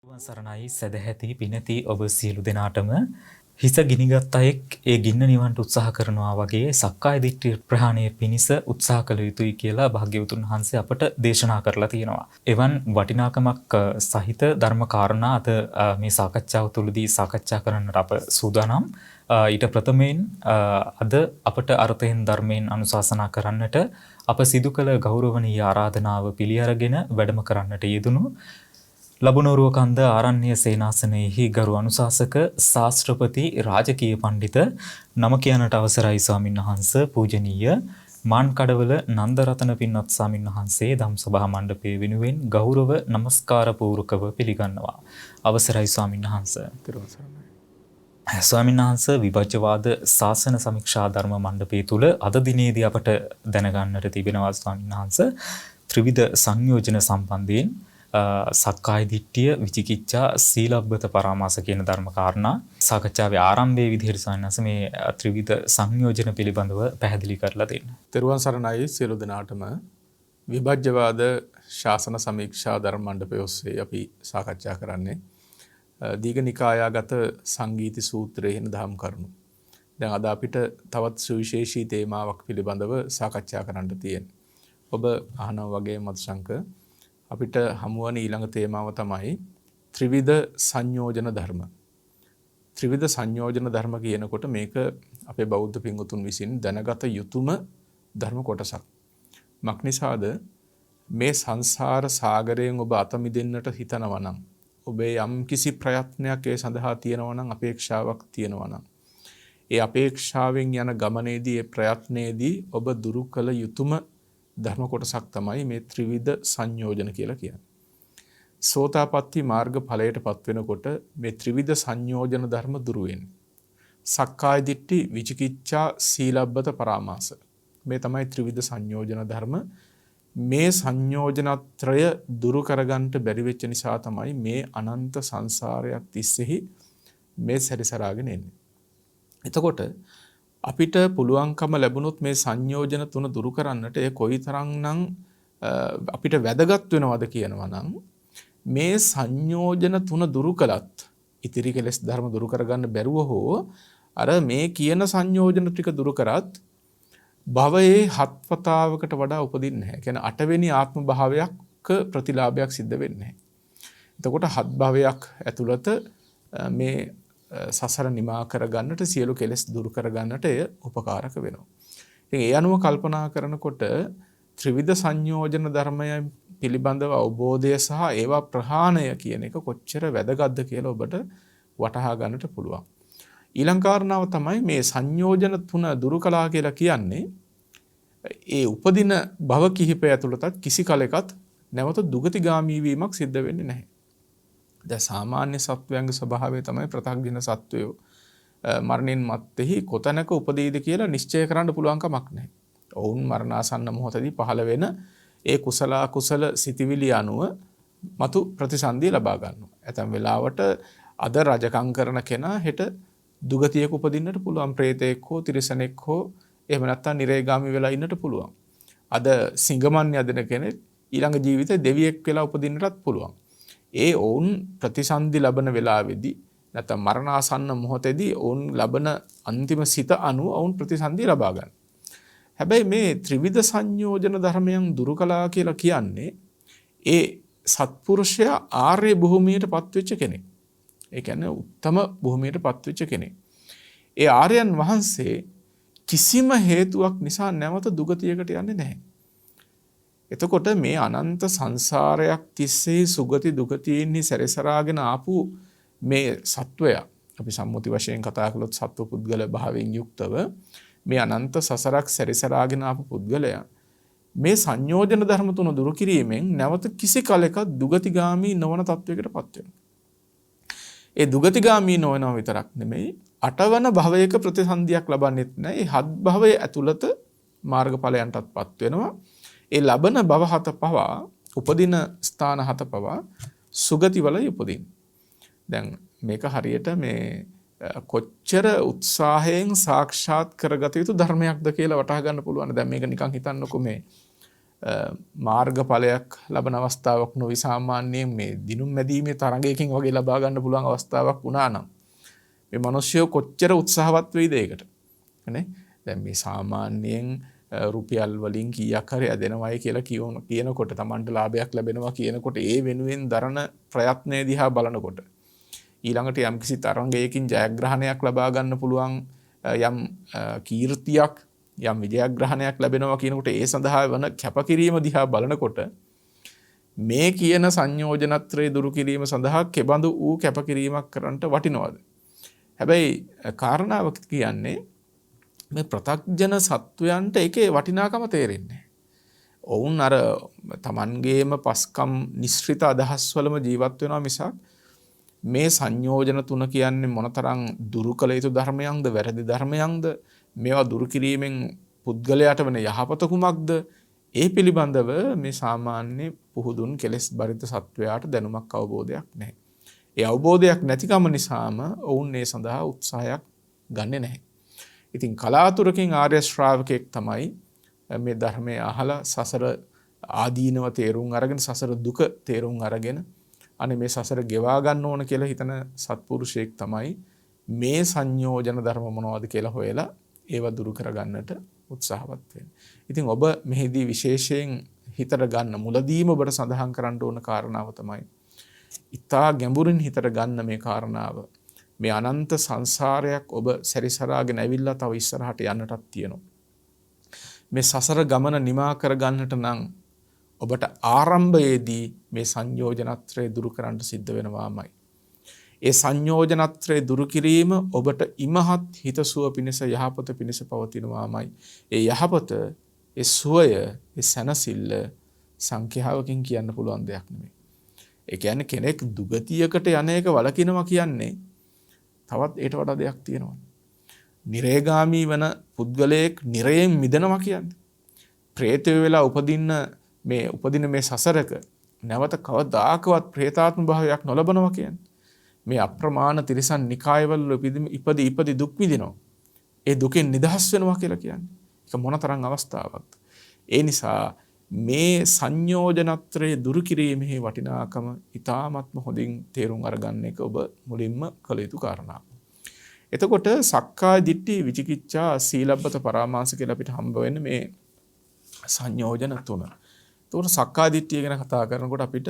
සරණයි සදැහැති පිනති ඔබ සියලු දෙනාටම හිස ගිනිගත් අයෙක් ඒ ගින්න නිවන්නට උත්සාහ කරනවා වගේ සක්කාය දිට්ඨි ප්‍රහාණය පිණිස උත්සාහ කළ යුතුයි කියලා භාග්‍යවතුන් වහන්සේ අපට දේශනා කරලා තියෙනවා. එවන් වටිනාකමක් සහිත ධර්ම කාරණා අද මේ සාකච්ඡාව තුළදී සාකච්ඡා කරන්නට අප සූදානම්. ඊට ප්‍රථමයෙන් අද අපට අර්ථයෙන් ධර්මයෙන් අනුශාසනා කරන්නට අප සිදු කළ ගෞරවනීය ආරාධනාව පිළි අරගෙන වැඩම කරන්නට යෙදුණු ලබුනෝරුව කන්ද ආරණ්‍ය සේනාසනයෙහි ගරු අනුශාසක ශාස්ත්‍රපති රාජකීය පඬිත නම කියනට අවසරයි ස්වාමින් වහන්සේ පූජනීය මාන්කඩවල නන්දරතන පින්වත් ස්වාමින් වහන්සේ ධම්සභා මණ්ඩපයේ වෙනුවෙන් ගෞරව නමස්කාර පූර්වකව පිළිගන්නවා. අවසරයි ස්වාමින් වහන්සේ. ස්වාමීන් වහන්සේ විභජ්‍යවාද ශාසන සමීක්ෂා ධර්ම මණ්ඩපය තුල අද දිනේදී අපට දැනගන්නට තිබෙනවා ස්වාමීන් වහන්සේ ත්‍රිවිධ සංයෝජන සම්බන්ධයෙන් සක්කාය දිට්ඨිය විචිකිච්ඡා සීලබ්බත පරාමාස කියන ධර්ම කාරණා සාකච්ඡාවේ ආරම්භයේ විදිහට ස්වාමීන් වහන්සේ මේ ත්‍රිවිධ සංයෝජන පිළිබඳව පැහැදිලි කරලා දෙන්න. තෙරුවන් සරණයි සියලු දෙනාටම විභජ්‍යවාද ශාසන සමීක්ෂා ධර්ම මණ්ඩපය ඔස්සේ අපි සාකච්ඡා කරන්නේ දීඝනිකායාගත සංගීති සූත්‍රයේ එන දහම් කරුණු. දැන් අද අපිට තවත් සුවිශේෂී තේමාවක් පිළිබඳව සාකච්ඡා කරන්න තියෙනවා. ඔබ අහනවා වගේ මත්සංක අපිට හමුවන ඊළඟ තේමාව තමයි ත්‍රිවිධ සංයෝජන ධර්ම. ත්‍රිවිධ සංයෝජන ධර්ම කියනකොට මේක අපේ බෞද්ධ පින්වතුන් විසින් දැනගත යුතුම ධර්ම කොටසක්. මක්නිසාද මේ සංසාර සාගරයෙන් ඔබ අත මිදෙන්නට හිතනවා නම් ඔබේ යම් කිසි ප්‍රයත්නයක් ඒ සඳහා තියෙනවා නම් අපේක්ෂාවක් තියෙනවා නම් ඒ අපේක්ෂාවෙන් යන ගමනේදී ඒ ප්‍රයත්නයේදී ඔබ දුරු කළ යුතුම ධර්ම කොටසක් තමයි මේ ත්‍රිවිධ සංයෝජන කියලා කියන්නේ. සෝතාපට්ටි මාර්ග ඵලයට පත් වෙනකොට මේ ත්‍රිවිධ සංයෝජන ධර්ම දුරු වෙන්නේ. සක්කාය දිට්ඨි විචිකිච්ඡා සීලබ්බත පරාමාස. මේ තමයි ත්‍රිවිධ සංයෝජන ධර්ම. මේ සංයෝජනත්‍රය දුරු කරගන්නට බැරි වෙච්ච නිසා තමයි මේ අනන්ත සංසාරයක් තිස්සෙහි මේ සැරිසරාගෙන එන්නේ. එතකොට අපිට පුළුවන්කම ලැබුණොත් මේ සංයෝජන තුන දුරු කරන්නට ඒ කොයිතරම්නම් අපිට වැදගත් වෙනවද කියනවා නම් මේ සංයෝජන තුන දුරු කළත් ඉතිරි කෙලෙස් ධර්ම දුරු කරගන්න බැරුව හෝ අර මේ කියන සංයෝජන ටික දුරු කරත් භවයේ හත්වතාවකට වඩා උපදින්නේ නැහැ. කියන්නේ 8 වෙනි ආත්ම භාවයක ප්‍රතිලාභයක් සිද්ධ වෙන්නේ නැහැ. එතකොට 7 භවයක් ඇතුළත මේ සසර නිමා කරගන්නට සියලු කෙලෙස් දුරු කරගන්නට එය උපකාරක වෙනවා. ඉතින් ඒ අනුව කල්පනා කරනකොට ත්‍රිවිධ සංයෝජන ධර්මය පිළිබඳව අවබෝධය සහ ඒවා ප්‍රහාණය කියන එක කොච්චර වැදගත්ද කියලා ඔබට වටහා ගන්නට පුළුවන්. ඊළඟ කාරණාව තමයි මේ සංයෝජන තුන දුරු කළා කියලා කියන්නේ ඒ උපදින භව කිහිපය ඇතුළතත් කිසි කලෙකත් නැවත දුගතිගාමී වීමක් සිද්ධ වෙන්නේ නැහැ. දැන් සාමාන්‍ය සත්වයන්ගේ ස්වභාවය තමයි ප්‍රථග්ජන සත්වයෝ මරණින් මත්තේහි කොතැනක උපදීද කියලා නිශ්චය කරන්න පුළුවන් කමක් නැහැ. ඔවුන් මරණාසන්න මොහොතදී පහළ වෙන ඒ කුසල අකුසල සිතිවිලි අනුව මතු ප්‍රතිසන්දිය ලබා ගන්නවා. ඇතැම් වෙලාවට අද රජකම් කරන කෙනා හෙට දුගතියක උපදින්නට පුළුවන්. ප්‍රේතෙක් හෝ තිරිසනෙක් හෝ එහෙම නැත්නම් නිරේගාමී වෙලා ඉන්නට පුළුවන්. අද සිංගමන් යදෙන කෙනෙක් ඊළඟ ජීවිතේ දෙවියෙක් වෙලා උපදින්නටත් පුළුවන්. ඒ ඔවුන් ප්‍රතිසන්දි ලබන වෙලාවේදී නැත්නම් මරණාසන්න මොහොතේදී ඔවුන් ලබන අන්තිම සිත අනුව ඔවුන් ප්‍රතිසන්දි ලබා ගන්න. හැබැයි මේ ත්‍රිවිධ සංයෝජන ධර්මයන් දුරු කළා කියලා කියන්නේ ඒ සත්පුරුෂයා ආර්ය භූමියට පත්වෙච්ච කෙනෙක්. ඒ කියන්නේ උත්තම භූමියට පත්වෙච්ච කෙනෙක්. ඒ ආර්යයන් වහන්සේ කිසිම හේතුවක් නිසා නැවත දුගතියකට යන්නේ නැහැ. එතකොට මේ අනන්ත සංසාරයක් තිස්සේ සුගති දුගතියින්හි සැරිසරාගෙන ආපු මේ සත්වයා අපි සම්මුති වශයෙන් කතා කළොත් සත්ව පුද්ගල භාවයෙන් යුක්තව මේ අනන්ත සසරක් සැරිසරාගෙන ආපු පුද්ගලයා මේ සංයෝජන ධර්ම තුන දුරු කිරීමෙන් නැවත කිසි කලෙක දුගතිගාමී නොවන තත්වයකට පත් වෙනවා. ඒ දුගතිගාමී නොවනව විතරක් නෙමෙයි 8 වන භවයක ප්‍රතිසන්දියක් ලබන්නෙත් නැහැ. ඒ 7 භවයේ ඇතුළත මාර්ගඵලයන්ටත් පත් වෙනවා. ඒ ලබන භව 7 පවා උපදින ස්ථාන 7 පවා සුගතිවල උපදින. දැන් මේක හරියට මේ කොච්චර උත්සාහයෙන් සාක්ෂාත් කරගත යුතු ධර්මයක්ද කියලා වටහා ගන්න පුළුවන්. දැන් මේක නිකන් හිතන්නකො මේ මාර්ගඵලයක් ලබන අවස්ථාවක් නොවි සාමාන්‍යයෙන් මේ දිනුම් මැදීමේ තරඟයකින් වගේ ලබා ගන්න පුළුවන් අවස්ථාවක් වුණා නම් මේ මිනිස්සු කොච්චර උත්සාහවත් වෙයිද ඒකට නේ දැන් මේ සාමාන්‍යයෙන් රුපියල් වලින් කීයක් හරි ඇදෙනවයි කියලා කියනකොට Tamanට ලාභයක් ලැබෙනවා කියනකොට ඒ වෙනුවෙන් දරන ප්‍රයත්නය දිහා බලනකොට ඊළඟට යම්කිසි තරඟයකින් ජයග්‍රහණයක් ලබා ගන්න පුළුවන් යම් කීර්තියක් යම් විජයග්‍රහණයක් ලැබෙනවා කියනකොට ඒ සඳහා වන කැපකිරීම දිහා බලනකොට මේ කියන සංයෝජනත්‍රය දුරු කිරීම සඳහා කෙබඳු වූ කැපකිරීමක් කරන්නට වටිනවද? හැබැයි කාරණාව කියන්නේ මේ ප්‍රතග්ජන සත්වයන්ට ඒකේ වටිනාකම තේරෙන්නේ. ඔවුන් අර Tamanගේම පස්කම් නිස්ෘත අදහස් වලම ජීවත් වෙනවා මිසක් මේ සංයෝජන තුන කියන්නේ මොනතරම් දුරු කළ යුතු ධර්මයන්ද වැරදි ධර්මයන්ද මේවා දුරු කිරීමෙන් පුද්ගලයාට වෙන යහපත කුමක්ද ඒ පිළිබඳව මේ සාමාන්‍ය පුහුදුන් කෙලෙස් බරිත සත්වයාට දැනුමක් අවබෝධයක් නැහැ. ඒ අවබෝධයක් නැතිකම නිසාම ඔවුන් ඒ සඳහා උත්සාහයක් ගන්නෙ නැහැ. ඉතින් කලාතුරකින් ආර්ය ශ්‍රාවකෙක් තමයි මේ ධර්මයේ අහලා සසර ආදීනව තේරුම් අරගෙන සසර දුක තේරුම් අරගෙන අනේ මේ සසර ගෙවා ගන්න ඕන කියලා හිතන සත්පුරුෂයෙක් තමයි මේ සංයෝජන ධර්ම මොනවද කියලා හොයලා ඒව දුරු කරගන්නට උත්සාහවත් වෙන්නේ. ඉතින් ඔබ මෙහිදී විශේෂයෙන් හිතට ගන්න මුලදීම ඔබට සඳහන් කරන්න ඕන කාරණාව තමයි ඉතා ගැඹුරින් හිතට ගන්න මේ කාරණාව. මේ අනන්ත සංසාරයක් ඔබ සැරිසරාගෙන ඇවිල්ලා තව ඉස්සරහට යන්නටත් තියෙනවා. මේ සසර ගමන නිමා කරගන්නට නම් ඔබට ආරම්භයේදී මේ සංයෝජනත්‍රය දුරු කරන්න සිද්ධ වෙනවාමයි. ඒ සංයෝජනත්‍රය දුරු කිරීම ඔබට ඉමහත් හිතසුව පිණිස යහපත පිණිස පවතිනවාමයි. ඒ යහපත, ඒ සුවය, ඒ සැනසෙල්ල සංඛ්‍යාවකින් කියන්න පුළුවන් දෙයක් නෙමෙයි. ඒ කියන්නේ කෙනෙක් දුගතියකට යන එක වළකිනවා කියන්නේ තවත් ඊට වඩා දෙයක් තියෙනවා. නිරේගාමී වන පුද්ගලයෙක් නිරයෙන් මිදෙනවා කියන්නේ. ප්‍රේතය වෙලා උපදින මේ සසරක නැවත කවදාකවත් ප්‍රේතාත්ම භාවයක් නොලබනවා කියන්නේ. මේ අප්‍රමාණ තිරිසන් නිකායවල ඉපදි දුක් විඳිනවා. ඒ දුකෙන් නිදහස් වෙනවා කියලා කියන්නේ. ඒක මොනතරම් අවස්ථාවක්ද? ඒ නිසා මේ සංයෝජනත්‍රයේ දුරු කිරීමේ වටිනාකම ඉතාමත්ම හොඳින් තේරුම් අරගන්න එක ඔබ මුලින්ම කළ යුතු කාරණා. එතකොට සක්කාය දිට්ඨි විචිකිච්ඡා සීලබ්බත පරාමාස කියලා අපිට හම්බ වෙන්නේ මේ සංයෝජන තුන. එතකොට සක්කාය දිට්ඨිය ගැන කතා කරනකොට අපිට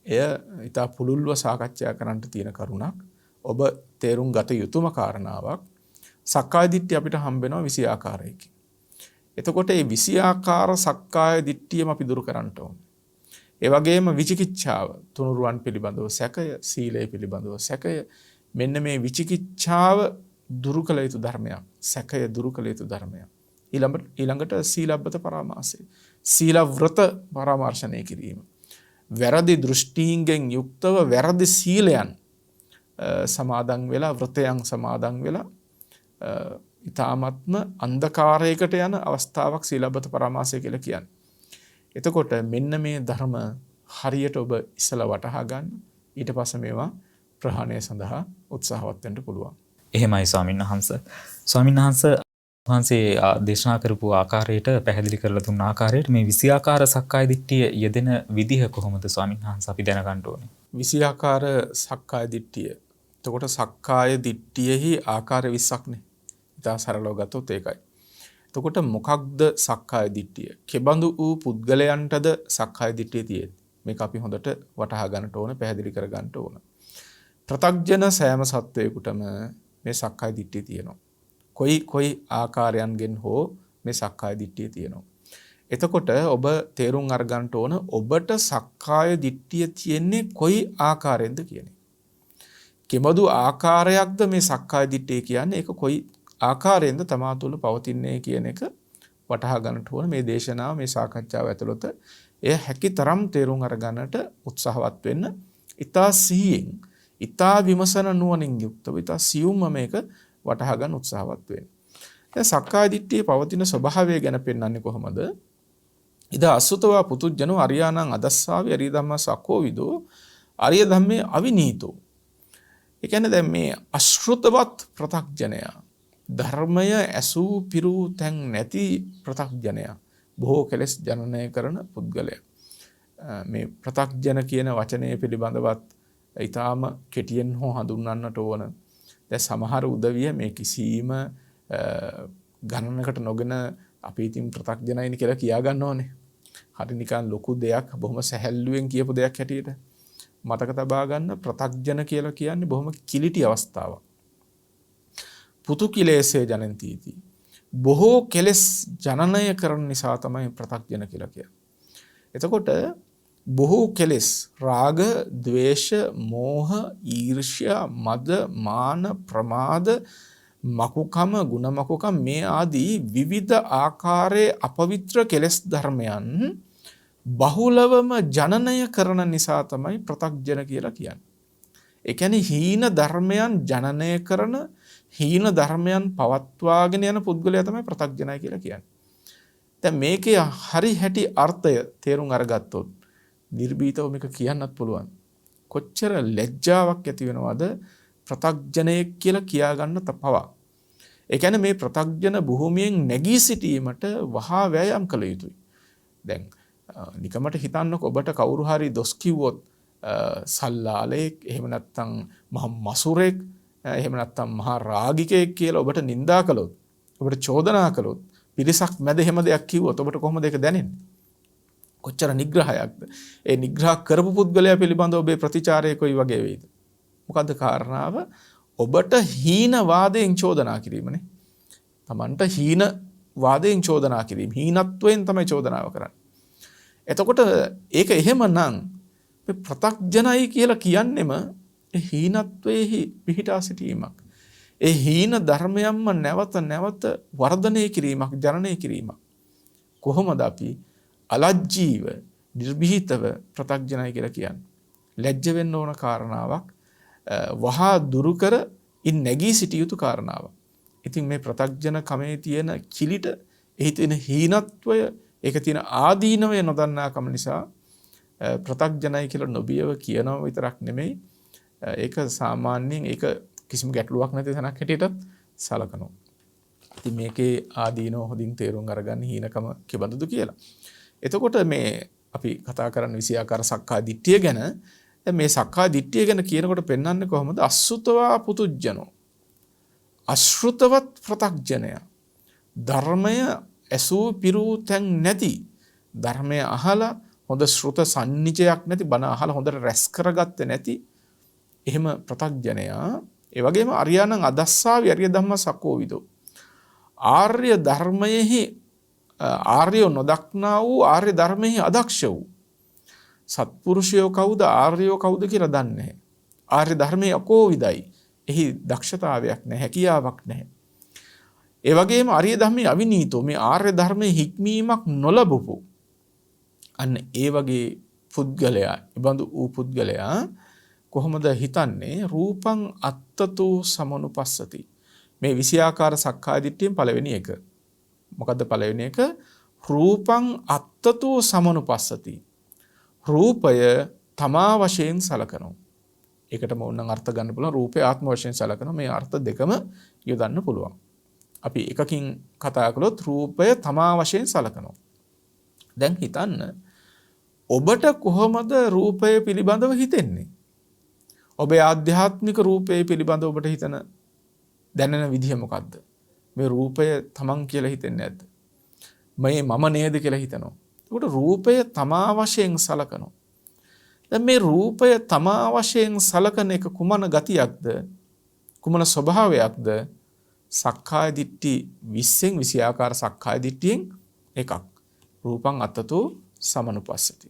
එය ඉතා පුළුල්ව සාකච්ඡා කරන්න තියෙන කරුණක්. ඔබ තේරුම් ගත යුතුම කාරණාවක්. සක්කාය දිට්ඨිය අපිට හම්බ වෙනවා 20 ආකාරයකින්. එතකොට මේ 20 ආකාර සක්කාය දිට්ඨියම අපි දුරු කරන්න ඕනේ. ඒ වගේම විචිකිච්ඡාව තුනුරුවන් පිළිබඳව සැකය, සීලය පිළිබඳව සැකය, මෙන්න මේ විචිකිච්ඡාව දුරු කළ යුතු ධර්මයක්. සැකය දුරු කළ යුතු ධර්මයක්. ඊළඟට සීලබ්බත පරාමාසය. සීල ව්‍රත පරාමර්ශනය කිරීම. වැරදි දෘෂ්ටීන්ගෙන් යුක්තව වැරදි සීලයන් සමාදන් වෙලා ව්‍රතයන් සමාදන් වෙලා ඉතාමත්ම අන්ධකාරයකට යන අවස්ථාවක් සීලබ්බත පරාමාසය කියලා කියන්නේ. එතකොට මෙන්න මේ ධර්ම හරියට ඔබ ඉස්සලා වටහා ගන්න. ඊට පස්සේ මේවා ප්‍රහාණය සඳහා උත්සාහවත් වෙන්න පුළුවන්. එහෙමයි ස්වාමීන් වහන්සේ. ස්වාමීන් වහන්සේ දේශනා කරපු ආකාරයට පැහැදිලි කරලා දුන්න ආකාරයට මේ 20 ආකාර සක්කාය දිට්ඨිය යෙදෙන විදිහ කොහොමද ස්වාමීන් වහන්සේ අපි දැනගන්න ඕනේ? 20 ආකාර සක්කාය දිට්ඨිය. එතකොට සක්කාය දිට්ඨියෙහි ආකාර 20ක් නේ. ඉතා සරලව ගත්තොත් ඒකයි. එතකොට මොකක්ද සක්කාය දිට්ඨිය? කෙබඳු වූ පුද්ගලයන්ටද සක්කාය දිට්ඨිය තියෙන්නේ? මේක අපි හොඳට වටහා ගන්නට ඕන, පැහැදිලි කර ගන්නට ඕන. ප්‍රතග්ජන සෑම සත්වයකටම මේ සක්කාය දිට්ඨිය තියෙනවා. කොයි ආකාරයන්ගෙන් හෝ මේ සක්කාය දිට්ඨිය තියෙනවා. එතකොට ඔබ තේරුම් අරගන්න ඕන ඔබට සක්කාය දිට්ඨිය තියෙන්නේ කොයි ආකාරයෙන්ද කියන්නේ. කෙබඳු ආකාරයක්ද මේ සක්කාය දිට්ඨිය කියන්නේ? ඒක කොයි ආකාරයෙන්ද තමා තුළ පවතින්නේ කියන එක වටහා ගන්නට ඕන. මේ දේශනාව මේ සාකච්ඡාව ඇතුළත එය හැකි තරම් තේරුම් අරගන්නට උත්සාහවත් වෙන්න. ඉතා සිහියෙන්, ඉතා විමසන නුවණින් යුක්තව, ඉතා සියුම්ම මේක වටහා ගන්න උත්සාහවත් වෙන්න. දැන් සක්කාය දිට්ඨියේ පවතින ස්වභාවය ගැන පෙන්වන්නේ කොහොමද? ඉද අසුතවා පුතුජනෝ අරියාණං අදස්සාවි අරිය ධම්මස් අකෝවිදෝ අරිය ධම්මේ අවිනීතෝ. ඒ කියන්නේ දැන් මේ අශෘතවත් ප්‍රතග්ජනයා, ධර්මය ඇසූ පිරූ තැන් නැති ප්‍රතග්ජනයා, බොහෝ කෙලෙස් ජනනය කරන පුද්ගලයා. මේ ප්‍රතග්ජන කියන වචනය පිළිබඳවත් ඊටාම කෙටියෙන් හෝ හඳුන්වන්නට ඕන. දැන් සමහර උදවිය මේ කිසිම ගණනකට නොගෙන අපි ඉතින් ප්‍රතග්ජනයිනි කියලා කියා ගන්න ඕනේ. හරි නිකන් ලොකු දෙයක් බොහොම සැහැල්ලුවෙන් කියපු දෙයක් හැටියට මතක තබා ගන්න. ප්‍රතග්ජන කියලා කියන්නේ බොහොම කිලිටි අවස්ථාවක්. පුතු කිලේශේ ජනන්තිති. බොහෝ කෙලෙස් ජනනය කරන නිසා තමයි ප්‍රතග්ජන කියලා කියන්නේ. එතකොට බොහෝ කෙලෙස් රාග, ద్వේෂ, මෝහ, ඊර්ෂ්‍යා, මද, මාන, ප්‍රමාද, මකුකම, ගුණමකුකම මේ ආදී විවිධ ආකාරයේ අපවිත්‍ර කෙලෙස් ධර්මයන් බහුලවම ජනනය කරන නිසා තමයි ප්‍රතග්ජන කියලා කියන්නේ. ඒ කියන්නේ හීන ධර්මයන් ජනනය කරන, හීන ධර්මයන් පවත්වාගෙන යන පුද්ගලයා තමයි ප්‍රතග්ජනයි කියලා කියන්නේ. දැන් මේකේ හරි හැටි අර්ථය තේරුම් අරගත්තොත් නිර්භීතව මේක කියන්නත් පුළුවන්. කොච්චර ලැජ්ජාවක් ඇති වෙනවද ප්‍රතග්ජනයෙක් කියලා කියා ගන්න තපවා. ඒ කියන්නේ මේ ප්‍රතග්ජන භූමියෙන් නැගී සිටීමට වහා වෑයම් කළ යුතුයි. දැන් නිකමට හිතන්නකො ඔබට කවුරු හරි දොස් කිව්වොත් සල්ලාලෙක්, එහෙම නැත්නම් මහා මසුරෙක්, එහෙම නැත්නම් මහා රාගිකයෙක් කියලා ඔබට නිඳා කළොත්, ඔබට චෝදනා කළොත්, පිරිසක් මැද එහෙම දෙයක් කිව්වොත් ඔබට කොහොමද ඒක දැනෙන්නේ? කොච්චර නිග්‍රහයක්ද? ඒ නිග්‍රහ කරපු පුද්ගලයා පිළිබඳව ඔබේ ප්‍රතිචාරය කොයි වගේ වේද? මොකද්ද කාරණාව? ඔබට හීන වාදයෙන් චෝදනා කිරීමනේ. Tamanට හීන වාදයෙන් චෝදනා කිරීම. හීනත්වයෙන් තමයි චෝදනාව කරන්නේ. එතකොට ඒක එහෙමනම් මේ ප්‍රතග්ජනයි කියලා කියන්නෙම ඒ හීනත්වයේහි පිහිටා සිටීමක්. ඒ හීන ධර්මයන්ම නැවත නැවත වර්ධනය කිරීමක්, ජනනය කිරීමක්. කොහොමද අපි අලජ්ජීව නිර්භීතව ප්‍රතග්ජනයි කියලා කියන්නේ? ලැජ්ජ වෙන්න ඕන කාරණාවක්, වහා දුරු කර ඉන් නැගී සිටිය යුතු කාරණාවක්. ඉතින් මේ ප්‍රතග්ජන කමේ තියෙන කිලිට, එහි තියෙන හීනත්වය, ඒක තියෙන ආදීනවය නොදන්නාකම නිසා ප්‍රතග්ජනයි කියලා නොබියව කියනව විතරක් නෙමෙයි, ඒක සාමාන්‍යයෙන් ඒක කිසිම ගැටලුවක් නැති තැනක් හැටියටත් සලකනවා. ඉතින් මේකේ ආදීනව හොඳින් තේරුම් අරගන්න හීනකම කිබඳුද කියලා. එතකොට මේ අපි කතා කරන්න විෂයාකාර සක්කාය දිට්ඨිය ගැන. මේ සක්කාය දිට්ඨිය ගැන කියනකොට පෙන්වන්නේ කොහොමද? අසුතවා පුතුජනෝ, අශෘතවත් ප්‍රතග්ජනය, ධර්මය ඇසූ පිරූ තැන් නැති, ධර්මය අහලා හොඳ ශ්‍රුත සන්නිචයක් නැති, බණ අහලා හොඳට රැස් කරගත්තේ නැති එහෙම ප්‍රතග්ජනයා. ඒ වගේම අරියාණං අදස්සාවි අරිය ධම්ම සකෝවිදෝ, ආර්ය ධර්මයෙහි ආර්යෝ නොදක්නා වූ, ආර්ය ධර්මයෙහි අදක්ෂ වූ සත්පුරුෂයෝ කවුද, ආර්යෝ කවුද කියලා දන්නේ නැහැ. ආර්ය ධර්මයේ අකෝවිදයි, එහි දක්ෂතාවයක් නැහැ, හැකියාවක් නැහැ. ඒ වගේම ආර්ය ධර්මයේ අවිනීතෝ, මේ ආර්ය ධර්මයේ හික්මීමක් නොලබපු අන්න ඒ වගේ පුද්ගලයා, ඉබඳු වූ පුද්ගලයා කොහොමද හිතන්නේ? රූපං අත්තතු සමනුපස්සති. මේ විෂයාකාර සක්කාය දිට්ඨියෙන් පළවෙනි එක. මොකද්ද පළවෙනි එක? රූපං අත්තතු සමනුපස්සති. රූපය තමා වශයෙන් සලකනවා. ඒකටම ඕනනම් අර්ථ ගන්න පුළුවන්. රූපය ආත්ම වශයෙන් සලකනවා. මේ අර්ථ දෙකම යොදන්න පුළුවන්. අපි එකකින් කතා කළොත් රූපය තමා වශයෙන් සලකනවා. දැන් හිතන්න, ඔබට කොහොමද රූපය පිළිබඳව හිතෙන්නේ? ඔබේ ආධ්‍යාත්මික රූපය පිළිබඳව ඔබට හිතන දැනෙන විදිහ මොකද්ද? මේ රූපය තමන් කියලා හිතෙන්නේ නැද්ද? මේ මම නේද කියලා හිතනවා. ඒකට රූපය තමා වශයෙන් සලකනවා. දැන් මේ රූපය තමා වශයෙන් සලකන එක කුමන ගතියක්ද? කුමන ස්වභාවයක්ද? සක්කාය දිට්ඨි 20න් 20 ආකාර සක්කාය දිට්ඨියෙන් එකක්. රූපං අත්තතු සමනුපස්සති.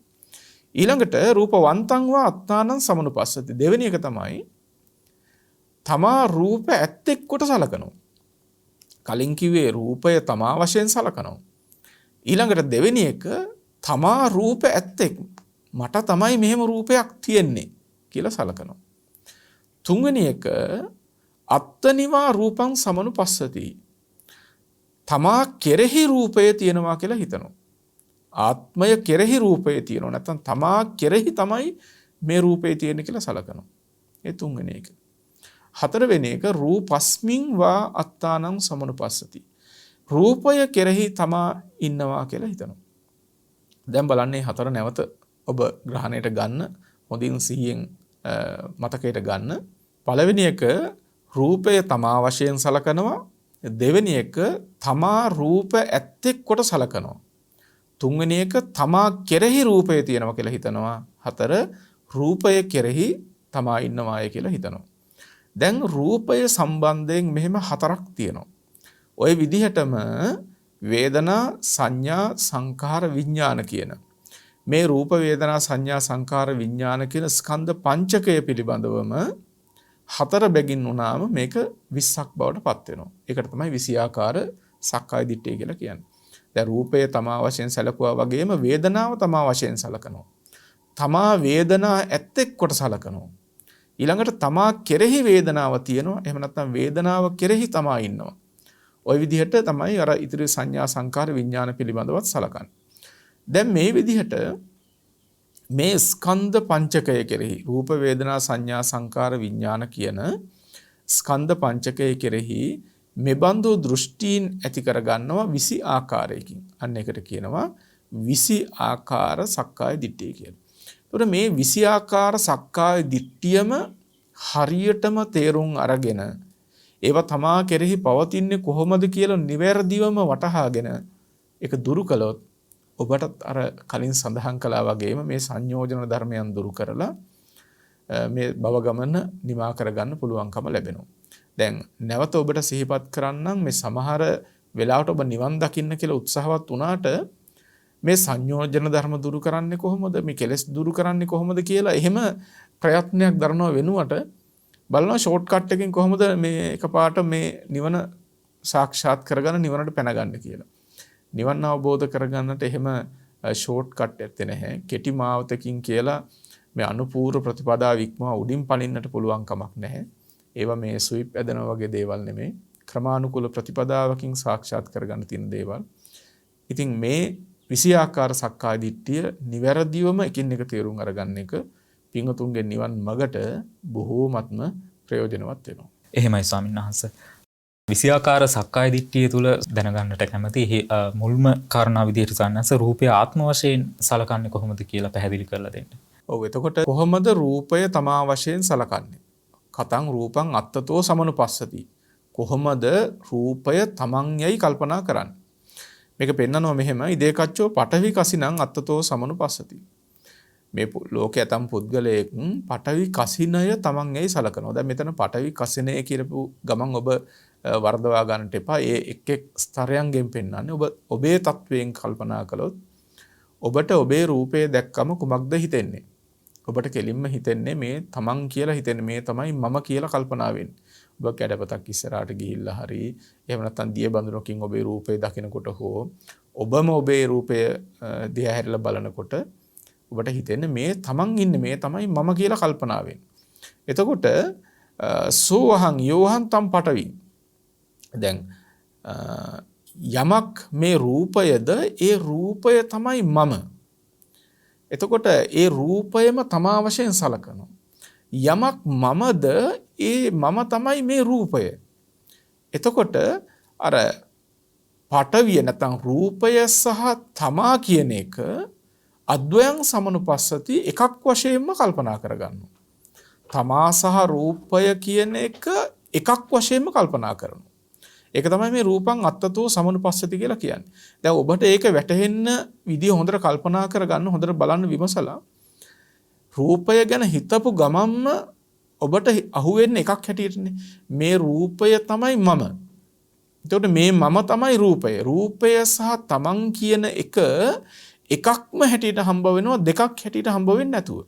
ඊළඟට රූපවන්තං වා අත්තානං සමනුපස්සති. දෙවෙනි එක තමයි තමා රූප ඇත්තෙක් කොට සලකනවා. කලින් කිව්වේ රූපය තමා වශයෙන් සලකනවා. ඊළඟට දෙවෙනි එක තමා රූප ඇත්තෙක්, මට තමයි මෙහෙම රූපයක් තියෙන්නේ කියලා සලකනවා. තුන්වෙනි එක අත්තනිවා රූපං සමනුපස්සති. තමා කෙරෙහි රූපය තියෙනවා කියලා හිතනවා. ආත්මය කෙරෙහි රූපය තියෙනවා, නැත්නම් තමා කෙරෙහි තමයි මේ රූපය තියෙන්නේ කියලා සලකනවා. ඒ තුන්වෙනි එක. හතරවෙනි එක රූපස්මින් වා අත්තානං සමනුපස්සති. රූපය කෙරෙහි තමා ඉන්නවා කියලා හිතනවා. දැන් බලන්නේ හතර නැවත ඔබ ග්‍රහණයට ගන්න, හොඳින් සිහියෙන් මතකයට ගන්න. පළවෙනි එක රූපය තමා වශයෙන් සලකනවා. දෙවෙනි එක තමා රූප ඇත්තෙක් කොට සලකනවා. තුන්වෙනි එක තමා කෙරෙහි රූපය තියෙනවා කියලා හිතනවා. හතර රූපය කෙරෙහි තමා ඉන්නවාය කියලා හිතනවා. දැන් රූපය සම්බන්ධයෙන් මෙහෙම හතරක් තියෙනවා. ওই විදිහටම වේදනා සංඥා සංඛාර විඥාන කියන මේ රූප වේදනා සංඥා සංඛාර විඥාන කියන ස්කන්ධ පංචකය පිළිබඳවම හතර බැගින් වුණාම මේක 20ක් බවට පත් වෙනවා. ඒකට තමයි 20 ආකාර සක්කාය දිට්ඨිය කියලා කියන්නේ. දැන් රූපය තමා වශයෙන් සැලකුවා වගේම වේදනාව තමා වශයෙන් සලකනවා. තමා වේදනා ඇත්තෙක් කොට සලකනවා. ඊළඟට තමා කෙරෙහි වේදනාව තියෙනවා. එහෙම නැත්නම් වේදනාව කෙරෙහි තමා ඉන්නවා. ওই විදිහට තමයි අර ඉතිරි සංඥා සංකාර විඥාන පිළිබඳවත් සලකන්නේ. දැන් මේ විදිහට මේ ස්කන්ධ පංචකය කෙරෙහි රූප වේදනා සංඥා සංකාර විඥාන කියන ස්කන්ධ පංචකය කෙරෙහි මෙබඳු දෘෂ්ටීන් ඇති කර ගන්නවා 20 ආකාරයකින්. අන්න ඒකට කියනවා 20 ආකාර සක්කාය දිට්ඨිය කියලා. ඒතකොට මේ 20 ආකාර සක්කාය දිට්ඨියම හරියටම තේරුම් අරගෙන ඒවා තමා කෙරෙහි පවතින්නේ කොහොමද කියලා නිවැරදිවම වටහාගෙන ඒක දුරු කළොත් ඔබට අර කලින් සඳහන් කළා වගේම මේ සංයෝජන ධර්මයන් දුරු කරලා මේ භව ගමන නිමා කරගන්න පුළුවන්කම ලැබෙනවා. දැන් නැවත ඔබට සිහිපත් කරන්නම් මේ සමහර වෙලාවට ඔබ නිවන් දකින්න කියලා උත්සාහවත් වුණාට මේ සංයෝජන ධර්ම දුරු කරන්නේ කොහොමද, මේ කෙලෙස් දුරු කරන්නේ කොහොමද කියලා එහෙම ප්‍රයත්නයක් දරනව වෙනුවට බලනවා ෂෝට් කට් එකකින් කොහොමද මේ එකපාරට මේ නිවන සාක්ෂාත් කරගන්න නිවනට පැනගන්න කියලා. නිවන් අවබෝධ කරගන්නට එහෙම ෂෝට් කට් ඇත්තේ නැහැ. කෙටි මාවතකින් කියලා මේ අනුපූර්ව ප්‍රතිපදාව ඉක්මවා උඩින් පනින්නට පුළුවන් කමක් නැහැ. ඒවා මේ ස්විප් ඇදෙනා වගේ දේවල් නෙමෙයි. ක්‍රමානුකූල ප්‍රතිපදාවකින් සාක්ෂාත් කරගන්න තියෙන දේවල්. ඉතින් මේ 20 ආකාර සක්කාය දිට්ඨිය නිවැරදිවම එකින් එක තේරුම් අරගන්න එක පින්වතුන්ගේ නිවන් මගට බොහෝමත්ම ප්‍රයෝජනවත් වෙනවා. එහෙමයි ස්වාමීන් වහන්සේ. 20 ආකාර සක්කාය දිට්ඨිය තුල දැනගන්නට කැමති මුල්ම කාරණා විදිහට සන්නස රූපය ආත්ම වශයෙන් සලකන්නේ කොහොමද කියලා පැහැදිලි කරලා දෙන්න. ඔව් එතකොට කොහොමද රූපය තමා වශයෙන් සලකන්නේ? කතං රූපං අත්තතෝ සමනුපස්සති. කොහොමද රූපය තමන් යයි කල්පනා කරන්නේ? මේක පෙන්නනවා මෙහෙම ඉදේකච්චෝ පඨවි කසිනං අත්තතෝ සමනුපස්සති. මේ ලෝකයේ තම පුද්ගලයෙක් පඨවි කසිනය තමන් යයි සලකනවා. දැන් මෙතන පඨවි කසිනය කියලපු ගමන් ඔබ වර්ධවා ගන්නට එපා. ඒ එක් එක් ස්තරයන්ගෙන් පෙන්වන්නේ ඔබ ඔබේ තත්වයෙන් කල්පනා කළොත් ඔබට ඔබේ රූපය දැක්කම කුමක්ද හිතෙන්නේ? ඔබට කෙලින්ම හිතෙන්නේ මේ තමන් කියලා හිතෙන්නේ මේ තමයි මම කියලා කල්පනා වෙන්නේ. ඔබ කැඩපතක් ඉස්සරහට ගිහිල්ලා හරි එහෙම නැත්නම් දිය බඳුනකින් ඔබේ රූපය දකිනකොට හෝ ඔබම ඔබේ රූපය දිහා හැරිලා බලනකොට ඔබට හිතෙන්නේ මේ තමන් ඉන්නේ මේ තමයි මම කියලා කල්පනා වෙන්නේ. එතකොට සෝහං යෝහං තම් පඨවි. දැන් යමක් මේ රූපයද ඒ රූපය තමයි මම. එතකොට ඒ රූපයම තමා වශයෙන් සලකනවා. යමක් මමද ඒ මම තමයි මේ රූපය. එතකොට අර පඨවිය නැත්නම් රූපය සහ තමා කියන එක අද්වයං සමනුපස්සති එකක් වශයෙන්ම කල්පනා කරගන්නවා. තමා සහ රූපය කියන එක එකක් වශයෙන්ම කල්පනා කරනවා. ඒක තමයි මේ රූපං අත්තතෝ සමනුපස්සති කියලා කියන්නේ. දැන් ඔබට ඒක වැටහෙන්න විදිය හොඳට කල්පනා කරගන්න, හොඳට බලන්න විමසලා රූපය ගැන හිතපු ගමන්ම ඔබට අහුවෙන්නේ එකක් හැටියටනේ. මේ රූපය තමයි මම. එතකොට මේ මම තමයි රූපය. රූපය සහ තමන් කියන එක එකක්ම හැටියට හම්බ වෙනවා, දෙකක් හැටියට හම්බ වෙන්නේ නැතුව.